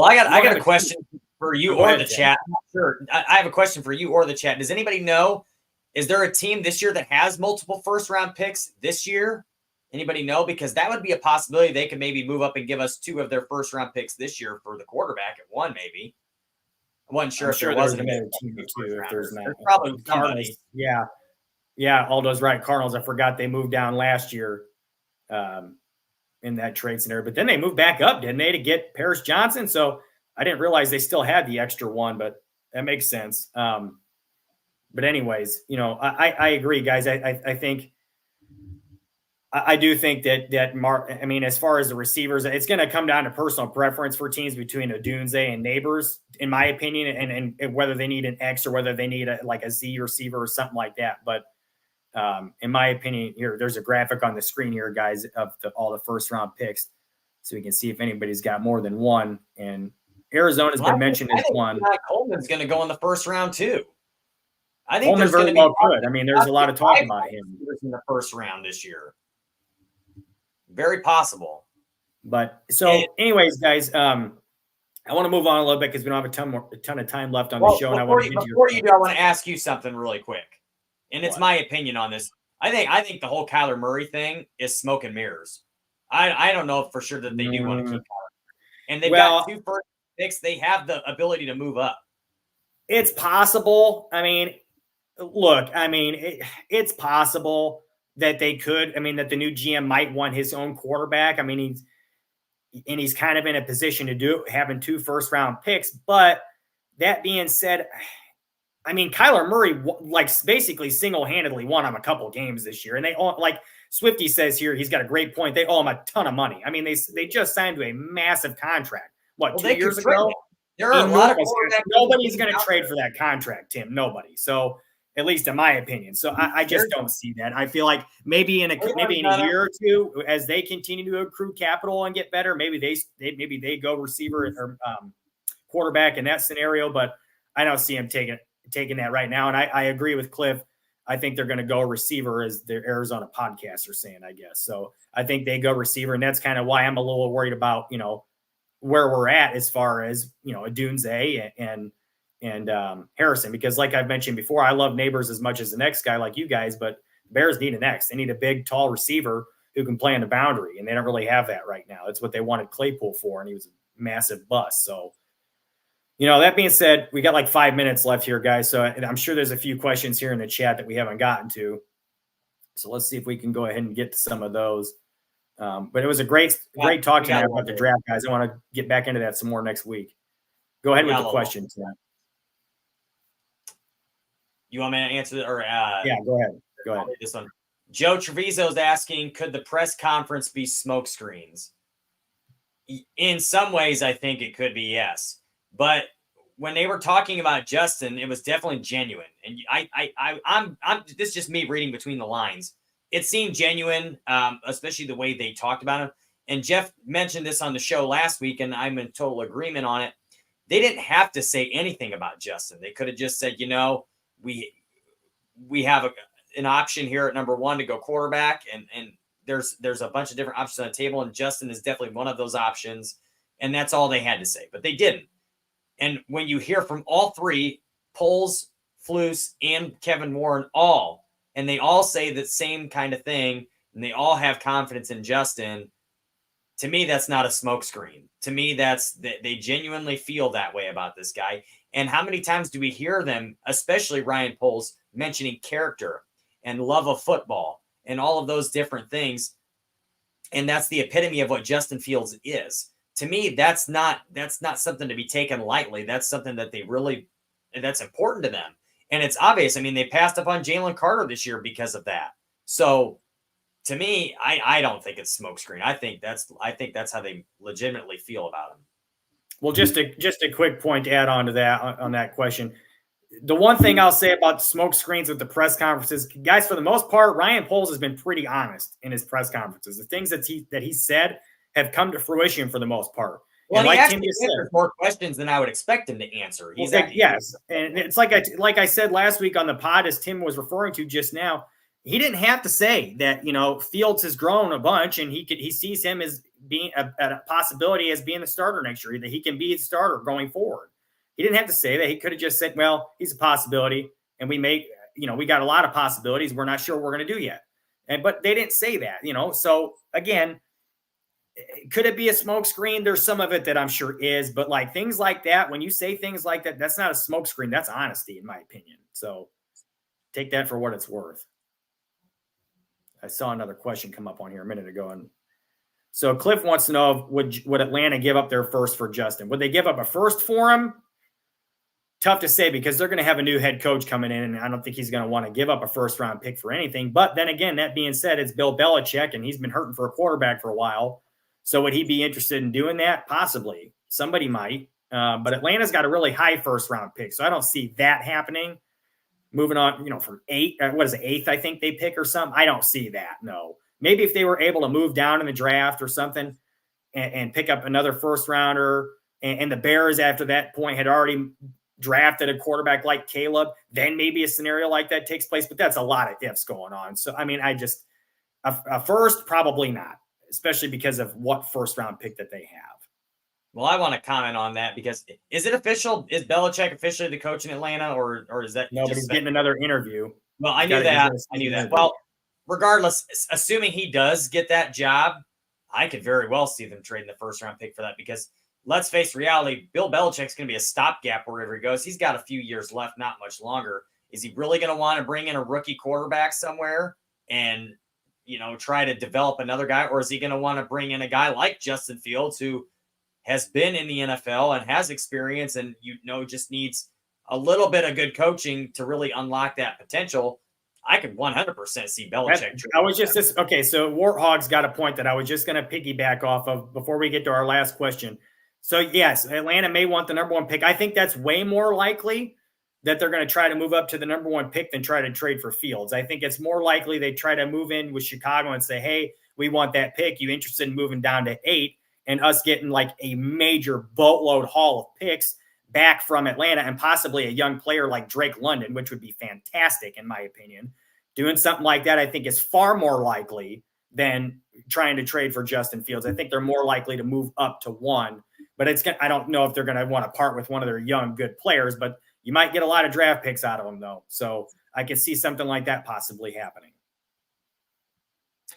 I got a question for you or the chat. Dan. Sure. I have a question for you or the chat. Does anybody know, is there a team this year that has multiple first-round picks this year? Anybody know? Because that would be a possibility. They could maybe move up and give us 2 of their first-round picks this year for the quarterback at 1, maybe. I wasn't sure if there wasn't a team or 2 if there's not. There's probably Cardinals. somebody. Yeah. Aldo's right. Cardinals, I forgot they moved down last year in that trade scenario. But then they moved back up, didn't they, to get Paris Johnson? So I didn't realize they still had the extra 1, but that makes sense. But anyways, I agree, guys. I think I do think that Mark. I mean, as far as the receivers, it's going to come down to personal preference for teams between Odunze and Neighbors, in my opinion, and whether they need an X or whether they need a Z receiver or something like that. But in my opinion, there's a graphic on the screen here, guys, of all the first round picks, so we can see if anybody's got more than 1. And Arizona's been mentioned as 1. Coleman's going to go in the first round too. I think Coleman there's very well could. I mean, there's a lot of talk about him in the first round this year. Very possible. But so, anyways, guys, I want to move on a little bit because we don't have a ton of time left on the show. And before you do, I want to ask you something really quick, and it's my opinion on this. I think the whole Kyler Murray thing is smoke and mirrors. I don't know for sure that they do want to keep Kyler, and they've got 2 first picks. They have the ability to move up. It's possible. I mean, look, it's possible that they could. I mean, that the new GM might want his own quarterback. I mean, he's kind of in a position to do it, having 2 first-round picks. But that being said, I mean, Kyler Murray basically single-handedly won him a couple games this year, and they all, like Swifty says here, he's got a great point. They owe him a ton of money. I mean, they just signed to a massive contract. 2 years ago? There are a lot of nobody's going to trade for that contract, Tim. Nobody. So, at least in my opinion. So I just don't see that. I feel like maybe in a year or 2, as they continue to accrue capital and get better, maybe they go receiver or quarterback in that scenario. But I don't see him taking that right now. And I agree with Cliff. I think they're going to go receiver, as the Arizona podcasts are saying, I guess. So I think they go receiver, and that's kind of why I'm a little worried about where we're at as far as Odunze and Harrison, because like I've mentioned before, I love Neighbors as much as the next guy like you guys, but the Bears need an X. They need a big, tall receiver who can play on the boundary, and they don't really have that right now. It's what they wanted Claypool for, and he was a massive bust. So, that being said, we got like 5 minutes left here, guys. So I'm sure there's a few questions here in the chat that we haven't gotten to. So let's see if we can go ahead and get to some of those. But it was a great talk tonight about the draft, guys. I want to get back into that some more next week. Go ahead with the questions. You want me to answer it? Or yeah, go ahead. Go ahead. This one. Joe Treviso is asking, could the press conference be smoke screens? In some ways, I think it could be, yes. But when they were talking about Justin, it was definitely genuine. And I'm this is just me reading between the lines. It seemed genuine, especially the way they talked about him. And Jeff mentioned this on the show last week, and I'm in total agreement on it. They didn't have to say anything about Justin. They could have just said, we have an option here at number 1 to go quarterback, and there's a bunch of different options on the table, and Justin is definitely one of those options, and that's all they had to say. But they didn't. And when you hear from all 3, Poles, Flus, and Kevin Warren, and they all say the same kind of thing, and they all have confidence in Justin, to me, that's not a smokescreen. To me, they genuinely feel that way about this guy. And how many times do we hear them, especially Ryan Poles, mentioning character and love of football and all of those different things? And that's the epitome of what Justin Fields is. To me, that's not something to be taken lightly. That's something that that's important to them. And it's obvious. I mean, they passed up on Jalen Carter this year because of that. So to me, I don't think it's smokescreen. I think that's how they legitimately feel about him. Well, just a quick point to add on to that on that question. The one thing I'll say about smoke screens with the press conferences, guys, for the most part, Ryan Poles has been pretty honest in his press conferences. The things that he said have come to fruition for the most part. Well, and he like actually Tim just answered said, more questions than I would expect him to answer. Yes, and it's like I said last week on the pod, as Tim was referring to just now. He didn't have to say that, Fields has grown a bunch and he sees him as being a possibility as being the starter next year, that he can be the starter going forward. He didn't have to say that. He could have just said, well, he's a possibility and we got a lot of possibilities. We're not sure what we're going to do yet. But they didn't say that, So again, could it be a smoke screen? There's some of it that I'm sure is, but like things like that, when you say things like that, that's not a smoke screen. That's honesty, in my opinion. So take that for what it's worth. I saw another question come up on here a minute ago. And so Cliff wants to know, would Atlanta give up their first for Justin? Would they give up a first for him? Tough to say, because they're going to have a new head coach coming in, and I don't think he's going to want to give up a first-round pick for anything. But then again, that being said, it's Bill Belichick, and he's been hurting for a quarterback for a while. So would he be interested in doing that? Possibly. Somebody might. But Atlanta's got a really high first-round pick, so I don't see that happening. Moving on, from 8th, I think they pick or something. I don't see that, no. Maybe if they were able to move down in the draft or something and pick up another first-rounder, and the Bears after that point had already drafted a quarterback like Caleb, then maybe a scenario like that takes place. But that's a lot of ifs going on. So, a first, probably not, especially because of what first-round pick that they have. Well, I want to comment on that because is it official? Is Belichick officially the coach in Atlanta, or is that nobody's getting another interview? Well, I knew that. Well, regardless, assuming he does get that job, I could very well see them trading the first-round pick for that because let's face reality, Bill Belichick's going to be a stopgap wherever he goes. He's got a few years left, not much longer. Is he really going to want to bring in a rookie quarterback somewhere and, try to develop another guy? Or is he going to want to bring in a guy like Justin Fields, who has been in the NFL and has experience and, just needs a little bit of good coaching to really unlock that potential? I could 100% see Belichick. Okay. So Warthog's got a point that I was just going to piggyback off of before we get to our last question. So yes, Atlanta may want the number one pick. I think that's way more likely that they're going to try to move up to the number one pick than try to trade for Fields. I think it's more likely they try to move in with Chicago and say, hey, we want that pick. You interested in moving down to 8 and us getting like a major boatload haul of picks back from Atlanta and possibly a young player like Drake London, which would be fantastic in my opinion. Doing something like that, I think, is far more likely than trying to trade for Justin Fields. I think they're more likely to move up to 1, but I don't know if they're going to want to part with one of their young, good players, but you might get a lot of draft picks out of them though. So I could see something like that possibly happening.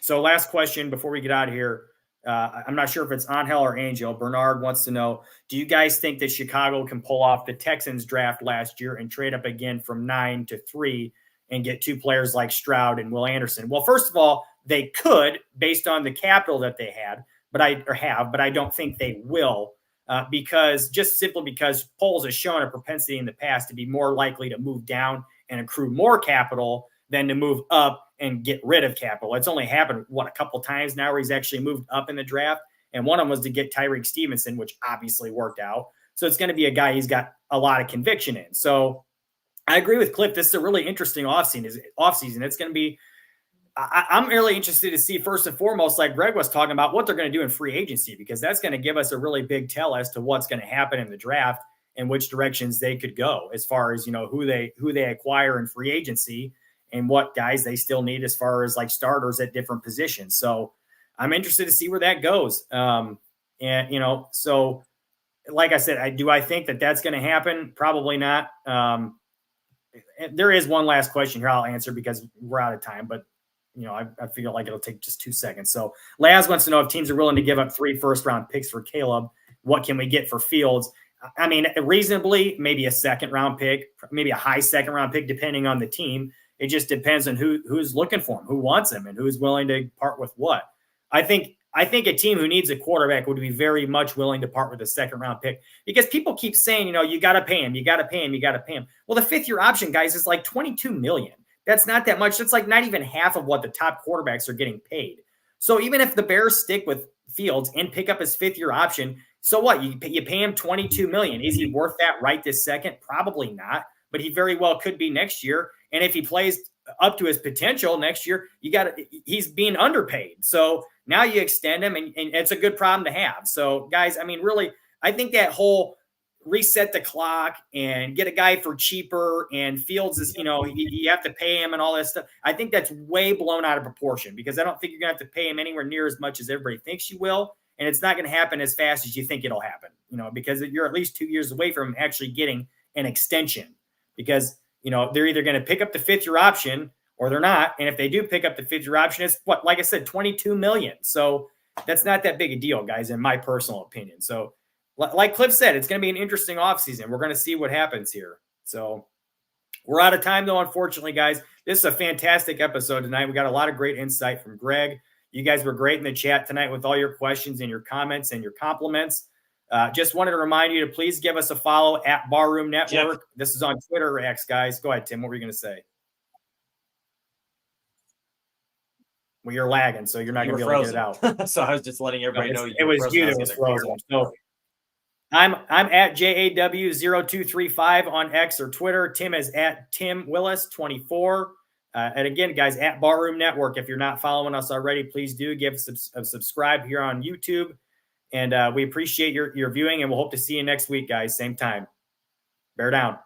So last question before we get out of here. I'm not sure if it's Angel or Angel. Bernard wants to know, do you guys think that Chicago can pull off the Texans draft last year and trade up again from 9 to 3 and get 2 players like Stroud and Will Anderson? Well, first of all, they could based on the capital that they had, but I don't think they will because Poles has shown a propensity in the past to be more likely to move down and accrue more capital than to move up and get rid of capital. It's only happened, a couple times now where he's actually moved up in the draft. And one of them was to get Tyreek Stevenson, which obviously worked out. So it's going to be a guy he's got a lot of conviction in. So I agree with Cliff. This is a really interesting offseason. It's going to be, I'm really interested to see first and foremost, like Greg was talking about, what they're going to do in free agency, because that's going to give us a really big tell as to what's going to happen in the draft and which directions they could go as far as, who they acquire in free agency and what guys they still need as far as like starters at different positions. So I'm interested to see where that goes. So like I said, I think that that's going to happen? Probably not. There is one last question here I'll answer because we're out of time, but I feel like it'll take just 2 seconds. So Laz wants to know if teams are willing to give up 3 first-round picks for Caleb. What can we get for Fields? I mean, reasonably, maybe a second-round pick, maybe a high second-round pick, depending on the team. It just depends on who's looking for him, who wants him, and who's willing to part with what. I think a team who needs a quarterback would be very much willing to part with a second-round pick because people keep saying, you got to pay him, you got to pay him, you got to pay him. Well, the 5th-year option, guys, is like $22 million. That's not that much. That's like not even half of what the top quarterbacks are getting paid. So even if the Bears stick with Fields and pick up his 5th-year option, so what? You pay him $22 million. Is he worth that right this second? Probably not, but he very well could be next year. And if he plays up to his potential next year, he's being underpaid. So now you extend him, and it's a good problem to have. So guys, I mean, really, I think that whole reset the clock and get a guy for cheaper and Fields is, you have to pay him and all that stuff. I think that's way blown out of proportion because I don't think you're going to have to pay him anywhere near as much as everybody thinks you will. And it's not going to happen as fast as you think it'll happen, because you're at least 2 years away from actually getting an extension because, they're either going to pick up the 5th-year option or they're not. And if they do pick up the 5th-year option, it's like I said, $22 million. So that's not that big a deal, guys, in my personal opinion. So like Cliff said, it's going to be an interesting offseason. We're going to see what happens here. So we're out of time, though, unfortunately, guys. This is a fantastic episode tonight. We got a lot of great insight from Greg. You guys were great in the chat tonight with all your questions and your comments and your compliments. Just wanted to remind you to please give us a follow at Barroom Network. Jeff. This is on Twitter X, guys. Go ahead, Tim. What were you going to say? Well, you're lagging, so you're not going to be able to get it out. So I was just letting everybody know. It was you that was frozen. So I'm at JAW0235 on X or Twitter. Tim is at Tim Willis 24. And again, guys, at Barroom Network. If you're not following us already, please do give a subscribe here on YouTube. And we appreciate your viewing, and we'll hope to see you next week, guys. Same time. Bear down.